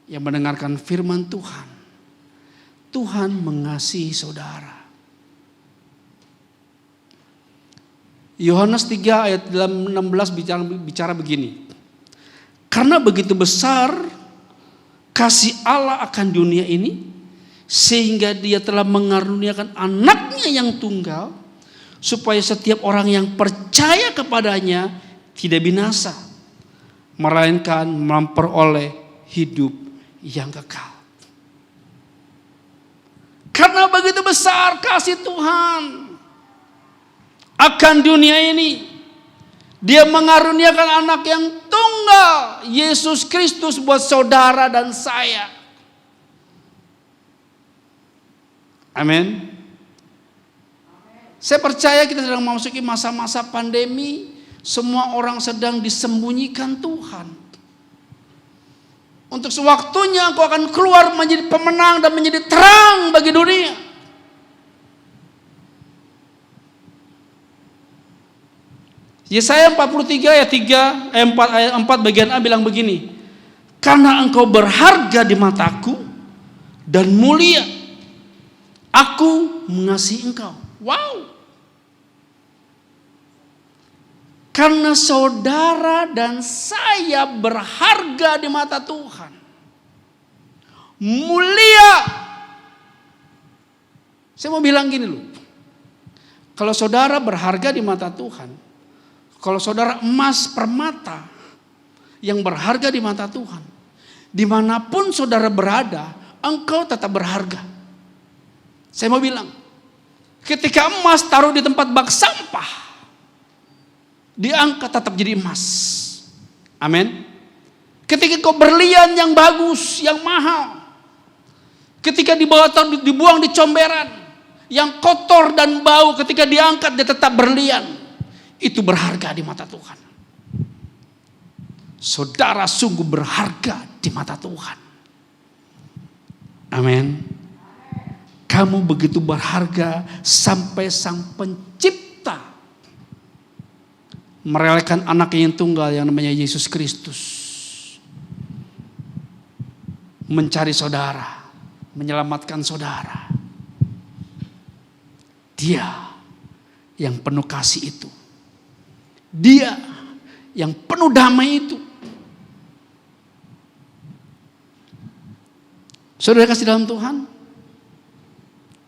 [SPEAKER 4] Yang mendengarkan firman Tuhan. Tuhan mengasihi saudara. Yohanes 3 ayat 16 bicara begini. Karena begitu besar kasih Allah akan dunia ini, sehingga Dia telah mengaruniakan anaknya yang tunggal, supaya setiap orang yang percaya kepadanya tidak binasa, melainkan memperoleh hidup yang kekal. Karena begitu besar kasih Tuhan akan dunia ini, Dia mengaruniakan anak yang tunggal, Yesus Kristus, buat saudara dan saya. Amin. Saya percaya kita sedang memasuki masa-masa pandemi. Semua orang sedang disembunyikan Tuhan. Untuk sewaktunya engkau akan keluar menjadi pemenang dan menjadi terang bagi dunia. Yesaya 43 ayat 4 ayat 4 bagian A bilang begini. Karena engkau berharga di mataku dan mulia, aku mengasihi engkau. Wow. Karena saudara dan saya berharga di mata Tuhan. Mulia. Saya mau bilang gini loh. Kalau saudara berharga di mata Tuhan, kalau saudara emas permata yang berharga di mata Tuhan, dimanapun saudara berada, engkau tetap berharga. Saya mau bilang, ketika emas taruh di tempat bak sampah, diangkat tetap jadi emas. Amin. Ketika kau berlian yang bagus, yang mahal, ketika dibuang di comberan, yang kotor dan bau, ketika diangkat dia tetap berlian. Itu berharga di mata Tuhan. Saudara sungguh berharga di mata Tuhan. Amin. Kamu begitu berharga sampai Sang Pencipta merelakan anaknya yang tunggal yang namanya Yesus Kristus mencari saudara, menyelamatkan saudara. Dia yang penuh kasih itu. Dia yang penuh damai itu. Saudara kasih dalam Tuhan.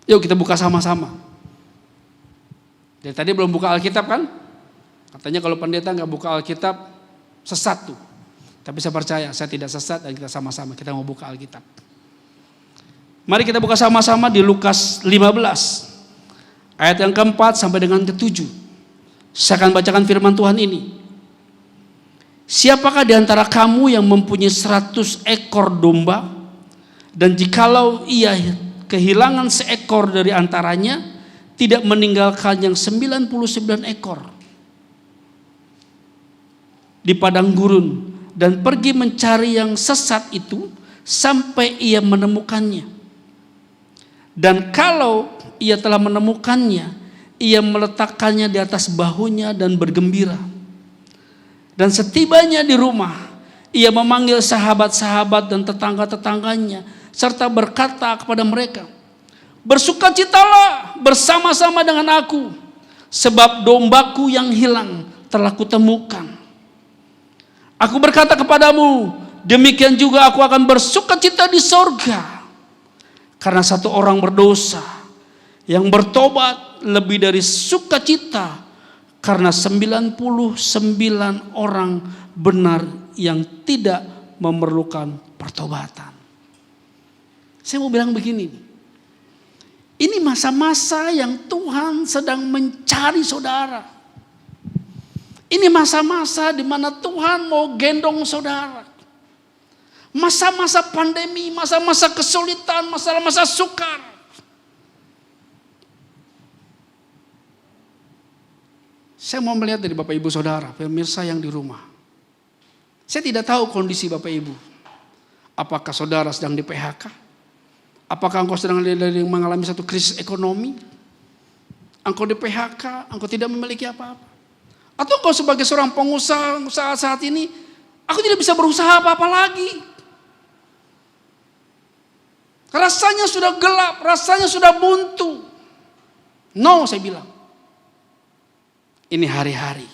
[SPEAKER 4] Yuk kita buka sama-sama. Dari tadi belum buka Alkitab kan? Katanya kalau pendeta gak buka Alkitab sesat tuh. Tapi saya percaya saya tidak sesat dan kita sama-sama kita mau buka Alkitab. Mari kita buka sama-sama di Lukas 15. Ayat yang keempat sampai dengan ke-7. Saya akan bacakan firman Tuhan ini. Siapakah di antara kamu yang mempunyai 100 ekor domba, dan jikalau ia kehilangan seekor dari antaranya, tidak meninggalkan yang 99 ekor di padang gurun, dan pergi mencari yang sesat itu sampai ia menemukannya. Dan kalau ia telah menemukannya, ia meletakkannya di atas bahunya dan bergembira. Dan setibanya di rumah, ia memanggil sahabat-sahabat dan tetangga-tetangganya, serta berkata kepada mereka, bersukacitalah bersama-sama dengan aku, sebab dombaku yang hilang telah kutemukan. Aku berkata kepadamu, demikian juga aku akan bersukacita di sorga, karena satu orang berdosa yang bertobat lebih dari sukacita karena 99 orang benar yang tidak memerlukan pertobatan. Saya mau bilang begini, ini masa-masa yang Tuhan sedang mencari saudara. Ini masa-masa di mana Tuhan mau gendong saudara. Masa-masa pandemi, masa-masa kesulitan, masa-masa sukar. Saya mau melihat dari Bapak Ibu Saudara, pemirsa yang di rumah. Saya tidak tahu kondisi Bapak Ibu. Apakah saudara sedang di PHK? Apakah engkau sedang mengalami satu krisis ekonomi? Engkau di PHK, engkau tidak memiliki apa-apa. Atau engkau sebagai seorang pengusaha saat ini, aku tidak bisa berusaha apa-apa lagi. Rasanya sudah gelap, rasanya sudah buntu. No, saya bilang. Ini hari-hari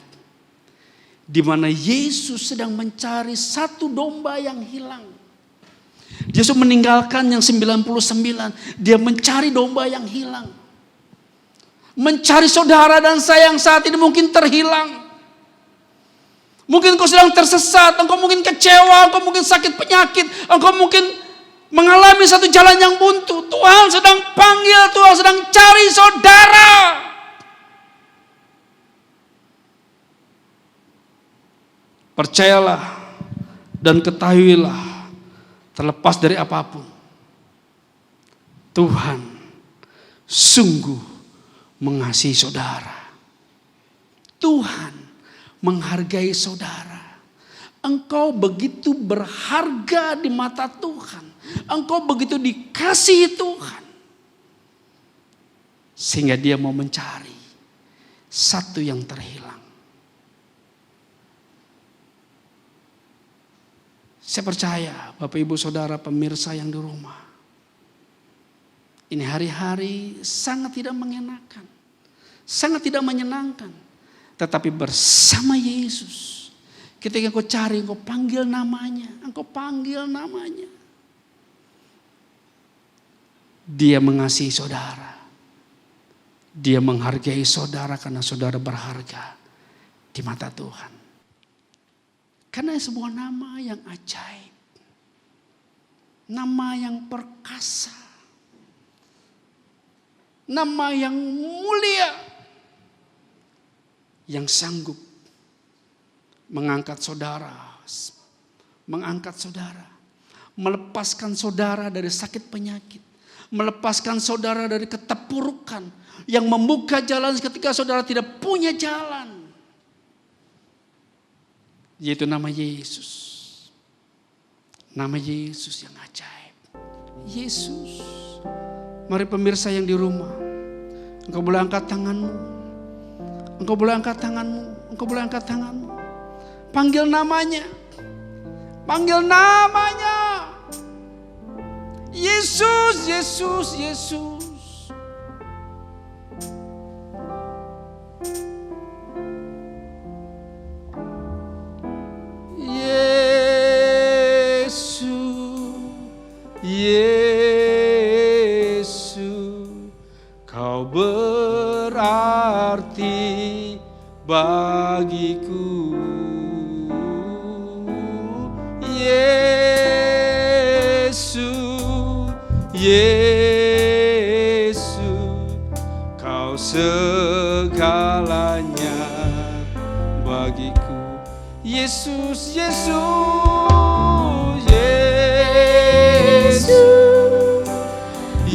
[SPEAKER 4] di mana Yesus sedang mencari satu domba yang hilang. Yesus meninggalkan yang 99, dia mencari domba yang hilang. Mencari saudara dan saya yang saat ini mungkin terhilang. Mungkin engkau sedang tersesat, engkau mungkin kecewa, engkau mungkin sakit penyakit, engkau mungkin mengalami satu jalan yang buntu. Tuhan sedang panggil, Tuhan sedang cari saudara. Percayalah dan ketahuilah, terlepas dari apapun, Tuhan sungguh mengasihi saudara. Tuhan menghargai saudara. Engkau begitu berharga di mata Tuhan. Engkau begitu dikasihi Tuhan. Sehingga dia mau mencari satu yang terhilang. Saya percaya Bapak Ibu Saudara pemirsa yang di rumah, ini hari-hari sangat tidak mengenakan, sangat tidak menyenangkan. Tetapi bersama Yesus, ketika engkau cari, engkau panggil namanya, Dia mengasihi saudara. Dia menghargai saudara karena saudara berharga di mata Tuhan. Karena sebuah nama yang ajaib. Nama yang perkasa. Nama yang mulia. Yang sanggup mengangkat saudara. Melepaskan saudara dari sakit penyakit. Melepaskan saudara dari keterpurukan. Yang membuka jalan ketika saudara tidak punya jalan. Yaitu nama Yesus. Nama Yesus yang ajaib. Yesus. Mari pemirsa yang di rumah. Engkau boleh angkat tanganmu. Panggil namanya. Yesus, Yesus, Yesus. Yesus, kau berarti bagiku. Yesus, kau segalanya bagiku. Yesus, Yesus,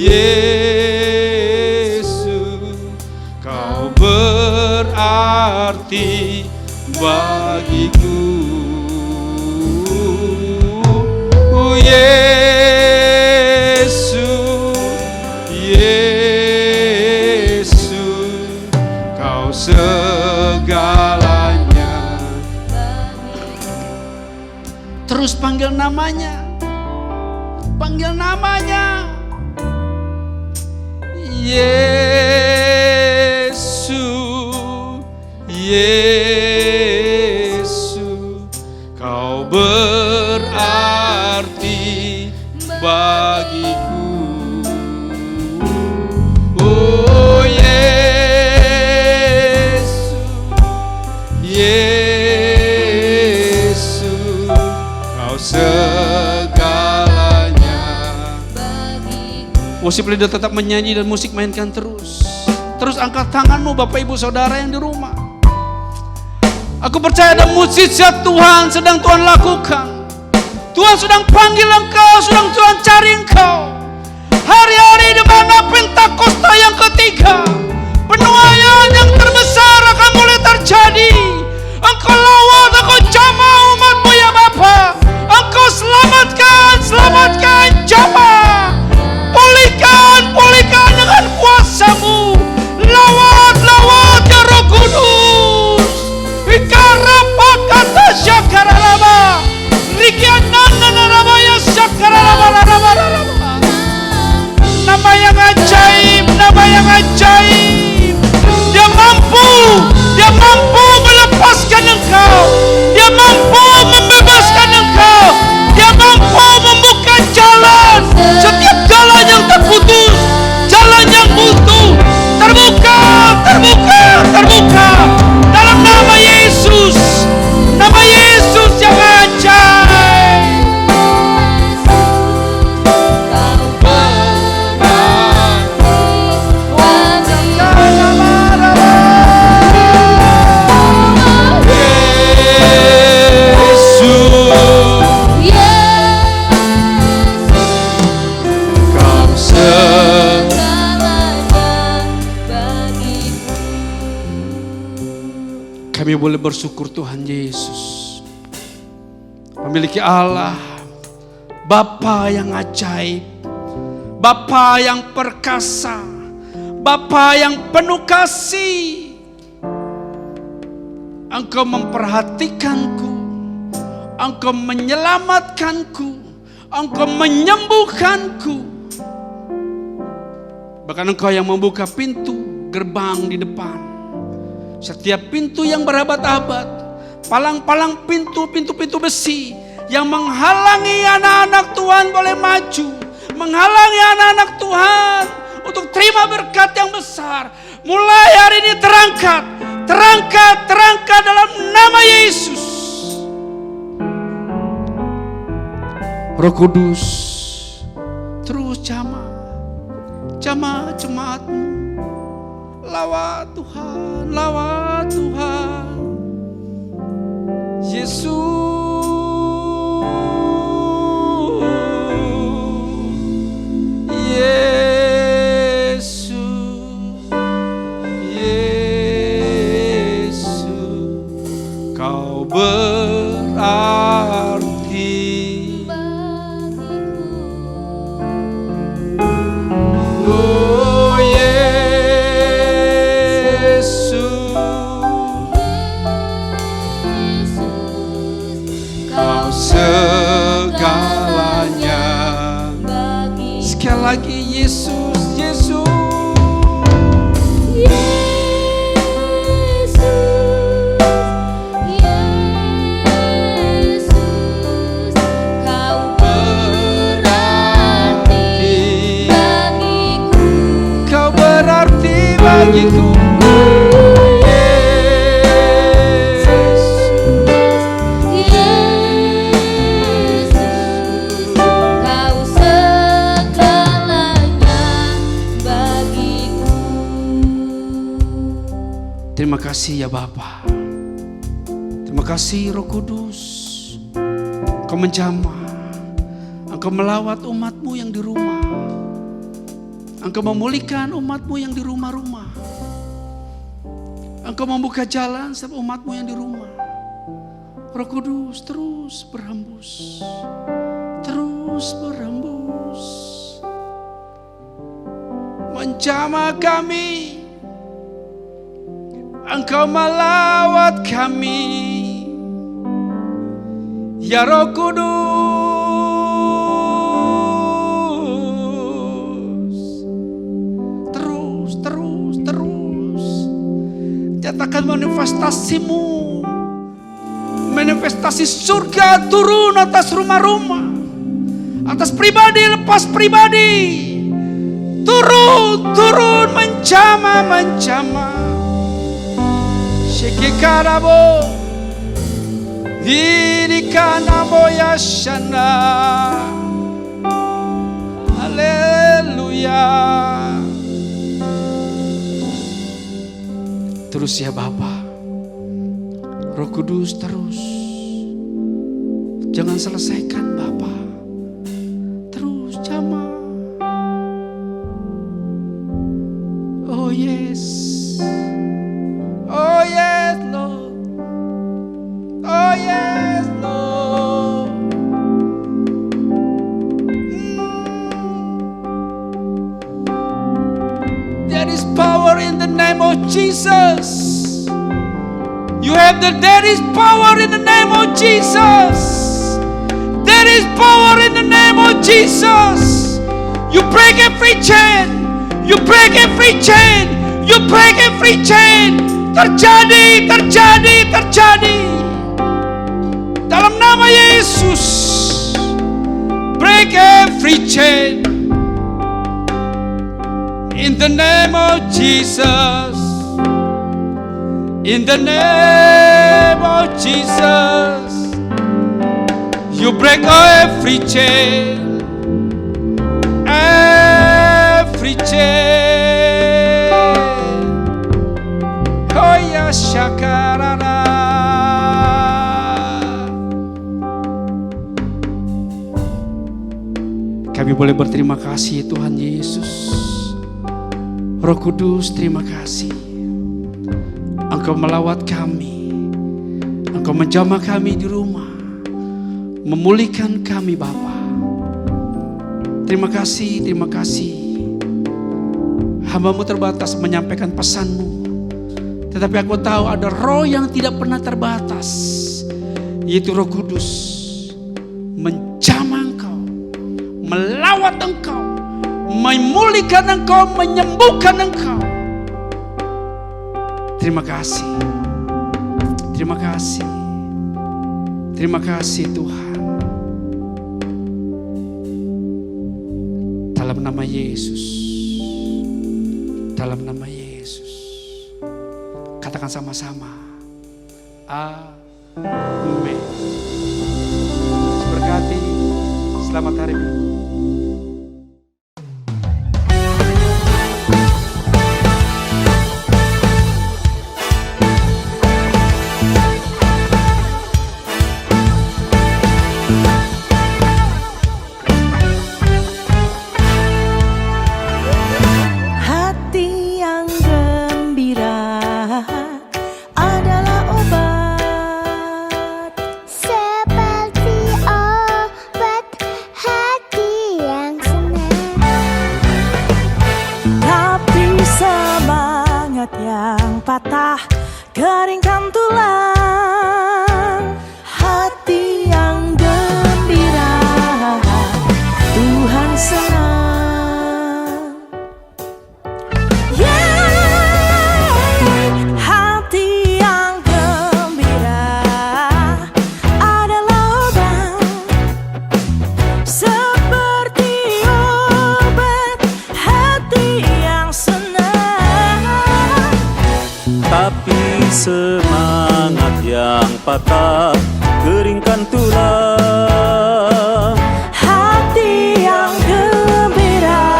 [SPEAKER 4] Yesus, kau berarti bagiku. Yesus, kau segalanya. Terus panggil namanya. Yesus, Yesus, kau berarti bagiku. Oh Yesus, kau segalanya bagiku. Worship leader tetap menyanyi dan musik mainkan terus. Terus angkat tanganmu Bapak Ibu Saudara yang di rumah. Aku percaya ada mujizat Tuhan sedang Tuhan lakukan. Tuhan sedang panggil engkau, sedang Tuhan cari engkau. Hari-hari di mana Pentakosta yang ketiga, penuaian yang terbesar akan mulai terjadi. Engkau lawat, engkau jamah umatmu ya Bapa. Engkau selamatkan jamah. Pulihkan dengan kuasa-Mu. Lawat ya Roh Kudus. Ikarapa kata syakaralama. Rikianana syakaralama. Nama yang ajaib. Dia mampu melepaskan engkau. Dia mampu membebaskan engkau. Dia mampu membuka jalan. Setiap jalan yang terputus, jalan yang buntu, terbuka. Dalam nama Yesus yang ajaib. Kami boleh bersyukur Tuhan Yesus, memiliki Allah, Bapa yang ajaib, Bapa yang perkasa, Bapa yang penuh kasih. Engkau memperhatikanku, Engkau menyelamatkanku, Engkau menyembuhkanku. Bahkan Engkau yang membuka pintu gerbang di depan. Setiap pintu yang berabad-abad, palang-palang pintu-pintu besi yang menghalangi anak-anak Tuhan boleh maju, menghalangi anak-anak Tuhan untuk terima berkat yang besar, mulai hari ini terangkat dalam nama Yesus. Roh Kudus, terus jamah jemaat-Mu. Lawat Tuhan, lawat Tuhan. Yesus, Kau berarti
[SPEAKER 1] bagiku.
[SPEAKER 4] oh Yesus, Kau segalanya. Sekali lagi Yesus, Yesus. Bagiku,
[SPEAKER 1] Kau segalanya bagiku.
[SPEAKER 4] terima kasih ya Bapa. Terima kasih Roh Kudus. Engkau menjamah, Engkau melawat umat-Mu yang di rumah. Engkau memulihkan umat-Mu yang di rumah-rumah. Engkau membuka jalan setiap umat-Mu yang di rumah. Roh Kudus terus berhembus. Terus berhembus. Menjamah kami. Engkau melawat kami. Ya Roh Kudus. Nyatakan manifestasi-Mu, manifestasi surga turun atas rumah-rumah, atas pribadi lepas pribadi, turun menjamah. Shekikarabo, dirikanabo yashana, haleluya. Terus ya Bapa, Roh Kudus terus. Jangan selesaikan Bapa. Terus jamah. Oh yes. Oh yes Lord. Oh yes Lord. There is power in the name of Jesus. There is power in the name of Jesus. There is power in the name of Jesus. You break every chain. You break every chain. You break every chain. Terjadi. Dalam nama Yesus. Break every chain. In the name of Jesus. In the name of Jesus. You break every chain. Every chain. Oh ya shakarana. Kami boleh berterima kasih Tuhan Yesus. Roh Kudus, terima kasih. Engkau melawat kami. Engkau menjamah kami di rumah. Memulihkan kami Bapa. Terima kasih. Hamba-Mu terbatas menyampaikan pesan-Mu. Tetapi aku tahu ada roh yang tidak pernah terbatas. yaitu Roh Kudus, menjamah engkau, melawat engkau, memulihkan engkau, menyembuhkan engkau. Terima kasih. Terima kasih. Terima kasih Tuhan. Dalam nama Yesus. Dalam nama Yesus. Katakan sama-sama. Amin. Yesus berkati. Selamat hari Minggu.
[SPEAKER 5] Patah, keringkan tulang. Hati yang gembira, Tuhan senang. Hati yang gembira adalah obat, seperti obat hati yang senang.
[SPEAKER 6] Tapi semangat yang patah, keringkan tulang.
[SPEAKER 5] Hati yang gembira,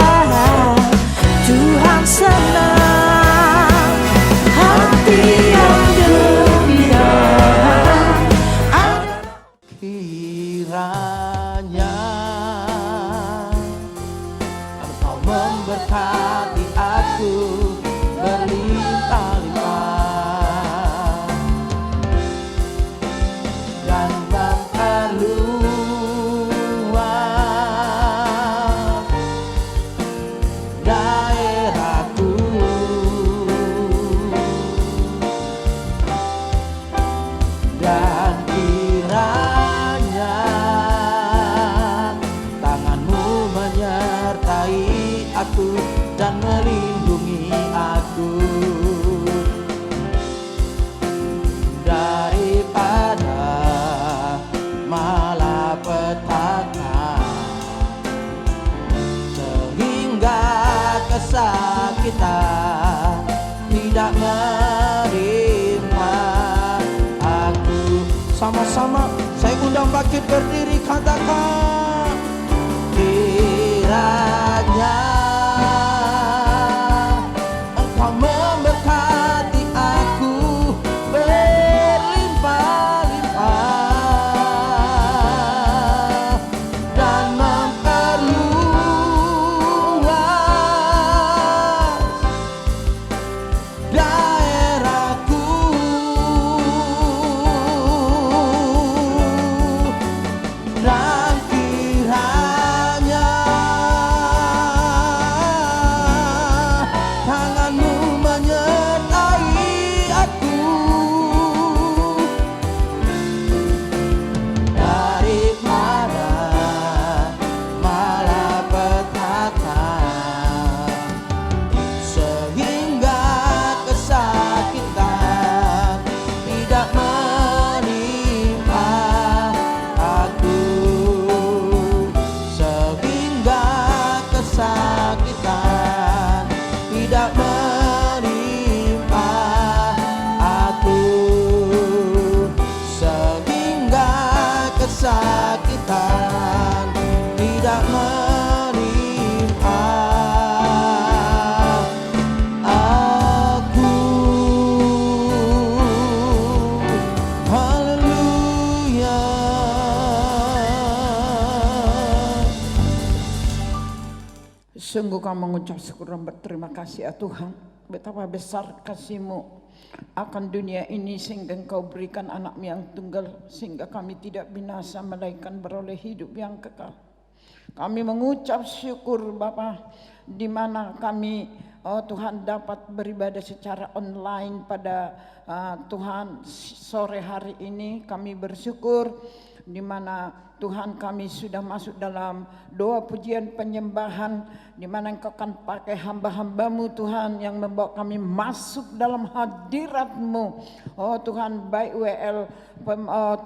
[SPEAKER 5] Tuhan senang. Hati yang gembira.
[SPEAKER 3] Kiranya Engkau memberkati aku berlimpah-limpah dan memperluas daerahku, dan kiranya tanganmu menyertai aku dan melindungi aku daripada malapetaka, sehingga kesakitan tidak menimpa aku. Sama-sama saya undang bangkit berdiri, katakan kiranya Engkau memberkati aku berlimpah-limpah dan memperluas daerahku, dan kiranya tanganmu menyertai aku daripada malapetaka, sehingga kesakitan tidak menimpa aku, sehingga kesakitan tidak menimpa aku, sehingga kesakitan tidak menimpa aku. Haleluya.
[SPEAKER 7] Sungguh kami mengucap syukur dan berterima kasih ya Tuhan. Betapa besar kasih-Mu akan dunia ini sehingga Engkau berikan anak-Mu yang tunggal, sehingga kami tidak binasa melainkan beroleh hidup yang kekal. Kami mengucap syukur Bapa, di mana kami oh Tuhan dapat beribadah secara online pada Tuhan sore hari ini. Kami bersyukur di mana Tuhan kami sudah masuk dalam doa pujian penyembahan, di mana Engkau akan pakai hamba-hamba-Mu Tuhan yang membawa kami masuk dalam hadirat-Mu. Oh Tuhan, baik WL,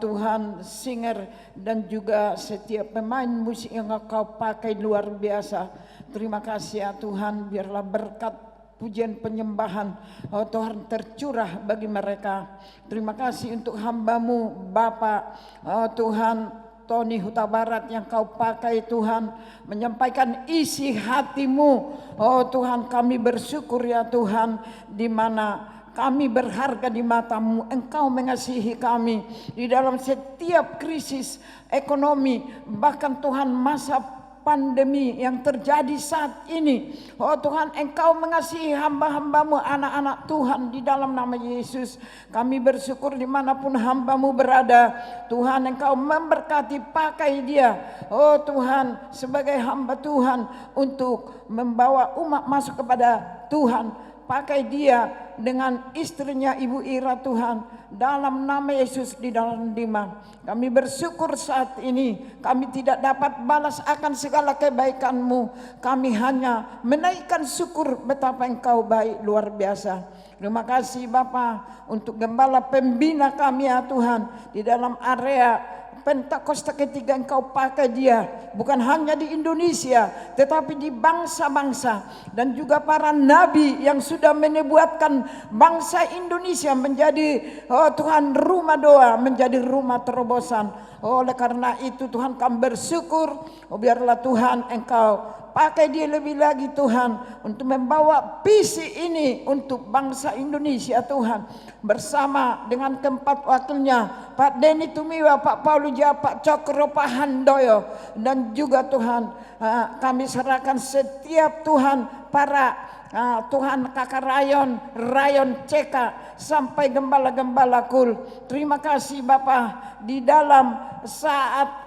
[SPEAKER 7] Tuhan singer dan juga setiap pemain musik yang Engkau pakai luar biasa. Terima kasih ya Tuhan, biarlah berkat pujian penyembahan oh Tuhan tercurah bagi mereka. Terima kasih untuk hamba-Mu Bapak oh Tuhan Tony Huta Barat yang Kau pakai Tuhan menyampaikan isi hati-Mu. Oh Tuhan, kami bersyukur ya Tuhan, di mana kami berharga di mata-Mu. Engkau mengasihi kami di dalam setiap krisis ekonomi, bahkan Tuhan masa pandemi yang terjadi saat ini. Oh Tuhan, Engkau mengasihi hamba-hamba-Mu, anak-anak Tuhan, di dalam nama Yesus. Kami bersyukur dimanapun hamba-Mu berada. Tuhan, Engkau memberkati, pakai dia. Oh Tuhan, sebagai hamba Tuhan untuk membawa umat masuk kepada Tuhan. Pakai dia dengan istrinya Ibu Ira Tuhan, dalam nama Yesus di dalam Dima. Kami bersyukur saat ini kami tidak dapat balas akan segala kebaikan-Mu. Kami hanya menaikkan syukur betapa Engkau baik luar biasa. Terima kasih Bapa untuk gembala pembina kami ya Tuhan, di dalam area Pentakosta ketiga Engkau pakai dia bukan hanya di Indonesia tetapi di bangsa-bangsa, dan juga para nabi yang sudah menubuatkan bangsa Indonesia menjadi oh Tuhan rumah doa, menjadi rumah terobosan. Oleh karena itu Tuhan kami bersyukur, oh biarlah Tuhan Engkau pakai dia lebih lagi Tuhan untuk membawa visi ini untuk bangsa Indonesia Tuhan, bersama dengan keempat wakilnya Pak Denny Tumiwa, Pak Pauluja, Pak Cokro, Pak Handoyo, dan juga Tuhan kami serahkan setiap Tuhan para Tuhan kakak Rayon CK sampai gembala-gembala kul. Terima kasih Bapak di dalam saat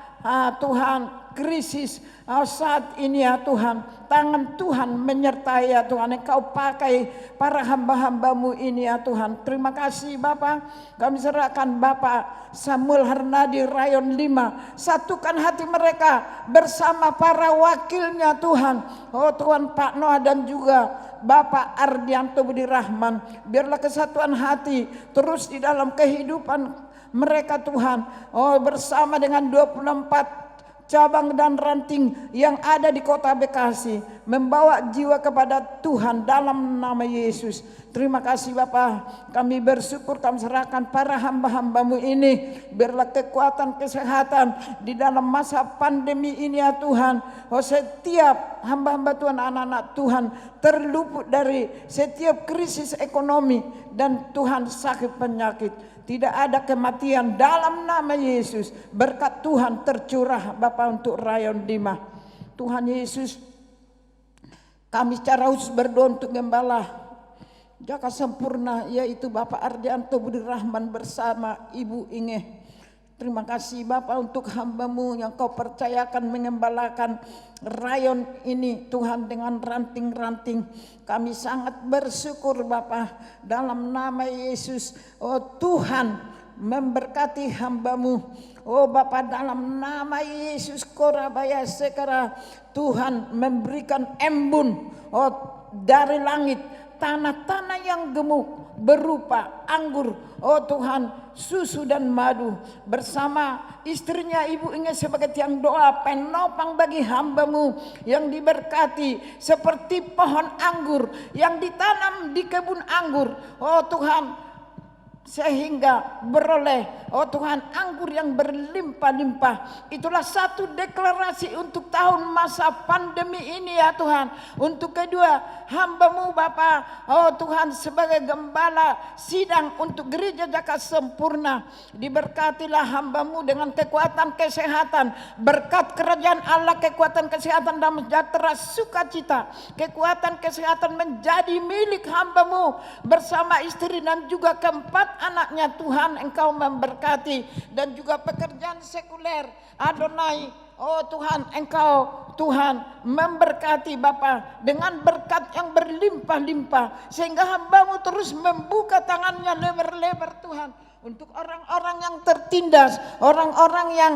[SPEAKER 7] Tuhan krisis saat ini ya Tuhan, tangan Tuhan menyertai ya Tuhan. Engkau pakai para hamba-hamba-Mu ini ya Tuhan. Terima kasih Bapak. Kami serahkan Bapak Samuel Hernadi Rayon 5, satukan hati mereka bersama para wakilnya Tuhan. Oh Tuhan, Pak Noah dan juga Bapak Ardianto Budi Rahman, biarlah kesatuan hati terus di dalam kehidupan mereka Tuhan. Oh bersama dengan 24 cabang dan ranting yang ada di kota Bekasi, membawa jiwa kepada Tuhan dalam nama Yesus. Terima kasih Bapa, kami bersyukur, kami serahkan para hamba-hamba-Mu ini, biarlah kekuatan kesehatan di dalam masa pandemi ini ya Tuhan. Oh setiap hamba-hamba Tuhan, anak-anak Tuhan terluput dari setiap krisis ekonomi dan Tuhan sakit penyakit. Tidak ada kematian dalam nama Yesus. Berkat Tuhan tercurah Bapa untuk Rayon Dima. Tuhan Yesus, kami secara khusus berdoa untuk gembala Jaka Sempurna, yaitu Bapak Ardianto Budi Rahman bersama Ibu Inge. Terima kasih Bapak untuk hamba-Mu yang Kau percayakan mengembalakan rayon ini Tuhan dengan ranting-ranting. Kami sangat bersyukur Bapak dalam nama Yesus. Oh Tuhan, memberkati hamba-Mu. Oh Bapak, dalam nama Yesus Korabaya Sekara, Tuhan memberikan embun oh dari langit, tanah-tanah yang gemuk berupa anggur, oh Tuhan, susu dan madu, bersama istrinya Ibu Inge sebagai tiang doa penopang bagi hamba-Mu yang diberkati seperti pohon anggur yang ditanam di kebun anggur, oh Tuhan, sehingga beroleh oh Tuhan anggur yang berlimpah-limpah. Itulah satu deklarasi untuk tahun masa pandemi ini ya Tuhan. Untuk kedua, hamba-Mu Bapa oh Tuhan sebagai gembala sidang untuk gereja Jaka Sempurna, diberkatilah hamba-Mu dengan kekuatan kesehatan, berkat kerajaan Allah, kekuatan kesehatan dan sejahtera sukacita, kekuatan kesehatan menjadi milik hamba-Mu bersama istri dan juga keempat anak-anaknya Tuhan Engkau memberkati. Dan juga pekerjaan sekuler Adonai, oh Tuhan Engkau Tuhan memberkati Bapa dengan berkat yang berlimpah-limpah. Sehingga hamba-Mu terus membuka tangannya lebar-lebar Tuhan. Untuk orang-orang yang tertindas, orang-orang yang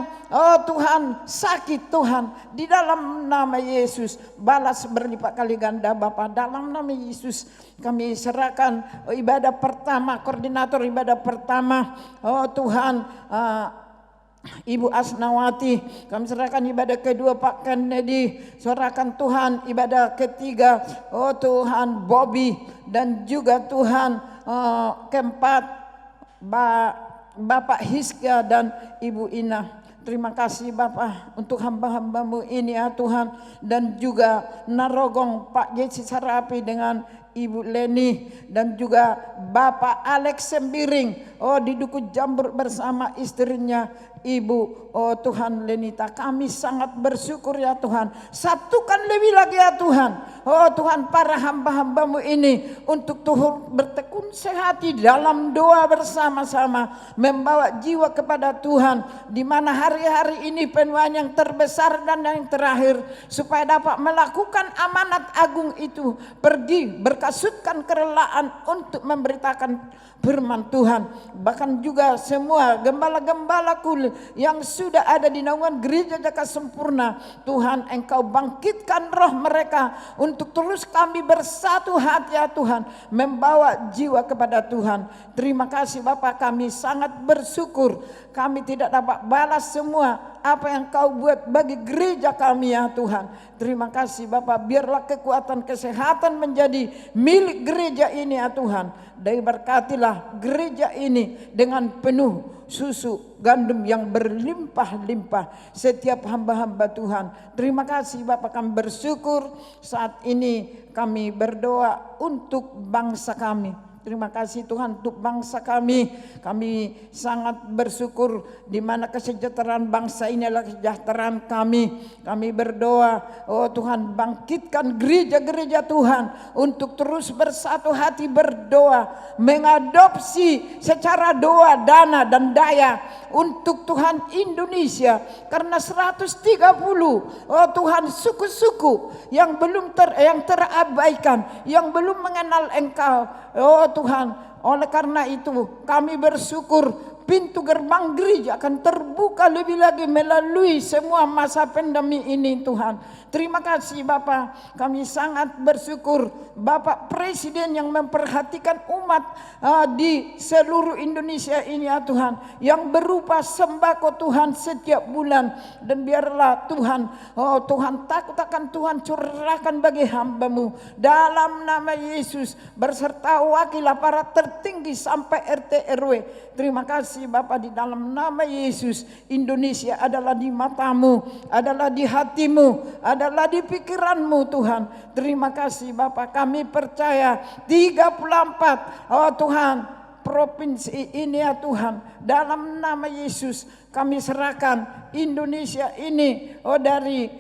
[SPEAKER 7] Tuhan sakit Tuhan, di dalam nama Yesus balas berlipat kali ganda Bapa. Dalam nama Yesus kami serahkan ibadah pertama, koordinator ibadah pertama, Tuhan Ibu Asnawati, kami serahkan ibadah kedua Pak Kennedy, serahkan Tuhan ibadah ketiga Tuhan Bobby, dan juga Tuhan keempat Bapak Hiskia dan Ibu Ina. Terima kasih Bapak untuk hamba-hamba-Mu ini ya Tuhan. Dan juga Narogong Pak Jesse Sarapi dengan Ibu Leni, dan juga Bapak Alex Sembiring di Duku Jambur bersama istrinya Ibu Tuhan Lenita. Kami sangat bersyukur ya Tuhan. Satukan lebih lagi ya Tuhan. Tuhan, para hamba-hamba-Mu ini untuk Tuhan bertekun sehati dalam doa bersama-sama, membawa jiwa kepada Tuhan, di mana hari-hari ini penuhan yang terbesar dan yang terakhir, supaya dapat melakukan amanat agung itu, pergi berkasutkan kerelaan untuk memberitakan firman Tuhan. Bahkan juga semua gembala-gembalaku yang sudah ada di naungan gereja Jaka Sempurna, Tuhan Engkau bangkitkan roh mereka untuk terus kami bersatu hati ya Tuhan, membawa jiwa kepada Tuhan. Terima kasih Bapak, kami sangat bersyukur. Kami tidak dapat balas semua apa yang Kau buat bagi gereja kami ya Tuhan. Terima kasih Bapak, biarlah kekuatan kesehatan menjadi milik gereja ini ya Tuhan. Dan berkatilah gereja ini dengan penuh susu gandum yang berlimpah-limpah setiap hamba-hamba Tuhan. Terima kasih Bapak, kami bersyukur saat ini kami berdoa untuk bangsa kami. Terima kasih Tuhan untuk bangsa kami. Kami sangat bersyukur di mana kesejahteraan bangsa ini adalah kesejahteraan kami. Kami berdoa, Tuhan bangkitkan gereja-gereja Tuhan untuk terus bersatu hati berdoa, mengadopsi secara doa, dana dan daya untuk Tuhan Indonesia. Karena 130 Tuhan suku-suku yang belum yang terabaikan, yang belum mengenal Engkau. Tuhan, oleh karena itu kami bersyukur pintu gerbang gereja akan terbuka lebih lagi melalui semua masa pandemi ini Tuhan. Terima kasih Bapak, kami sangat bersyukur Bapak Presiden yang memperhatikan umat di seluruh Indonesia ini ya Tuhan, yang berupa sembako Tuhan setiap bulan. Dan biarlah Tuhan, Tuhan takut akan Tuhan curahkan bagi hamba-Mu dalam nama Yesus, berserta wakilah para tertinggi sampai RT RW. Terima kasih Bapak, di dalam nama Yesus Indonesia adalah di mata-Mu, adalah di hati-Mu, adalah di pikiran-Mu Tuhan. Terima kasih Bapak, kami percaya 34 Tuhan provinsi ini ya Tuhan, dalam nama Yesus kami serahkan Indonesia ini dari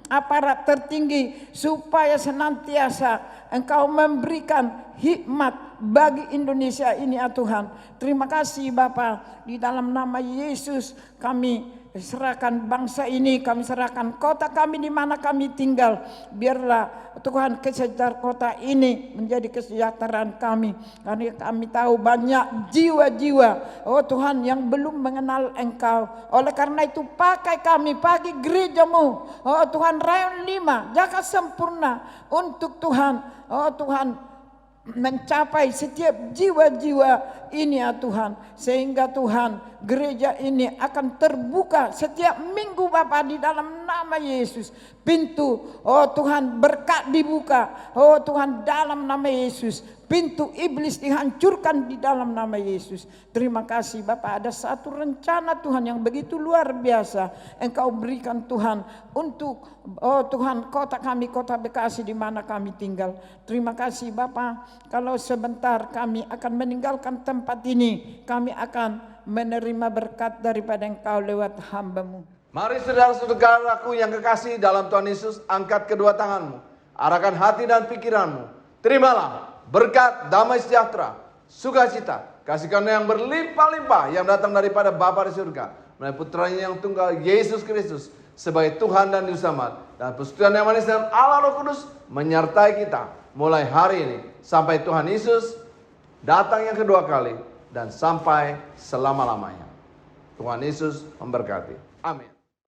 [SPEAKER 7] aparat tertinggi, supaya senantiasa Engkau memberikan hikmat bagi Indonesia ini ya Tuhan. Terima kasih Bapa, di dalam nama Yesus kami serahkan bangsa ini, kami serahkan kota kami di mana kami tinggal. Biarlah Tuhan kesejahteraan kota ini menjadi kesejahteraan kami, karena kami tahu banyak jiwa-jiwa Tuhan yang belum mengenal Engkau. Oleh karena itu pakai kami, pagi gereja-Mu Tuhan Rayon 5 Jaka Sempurna untuk Tuhan Tuhan mencapai setiap jiwa-jiwa ini ya Tuhan, sehingga Tuhan gereja ini akan terbuka setiap minggu Bapa, di dalam nama Yesus. Pintu Tuhan berkat dibuka Tuhan dalam nama Yesus. Pintu iblis dihancurkan di dalam nama Yesus. Terima kasih Bapak, ada satu rencana Tuhan yang begitu luar biasa Engkau berikan Tuhan untuk Tuhan kota kami, kota Bekasi di mana kami tinggal. Terima kasih Bapak, kalau sebentar kami akan meninggalkan tempat ini, kami akan menerima berkat daripada Engkau lewat hamba-Mu.
[SPEAKER 8] Mari saudara-saudaraku yang kekasih dalam Tuhan Yesus, angkat kedua tanganmu, arahkan hati dan pikiranmu. Terimalah berkat damai sejahtera, sukacita, kasih karunia yang berlimpah-limpah yang datang daripada Bapa di surga, melalui putranya yang tunggal Yesus Kristus sebagai Tuhan dan Juru Selamat, dan persekutuan yang manis dan Allah Roh Kudus menyertai kita mulai hari ini sampai Tuhan Yesus datang yang kedua kali dan sampai selama-lamanya. Tuhan Yesus memberkati. Amin.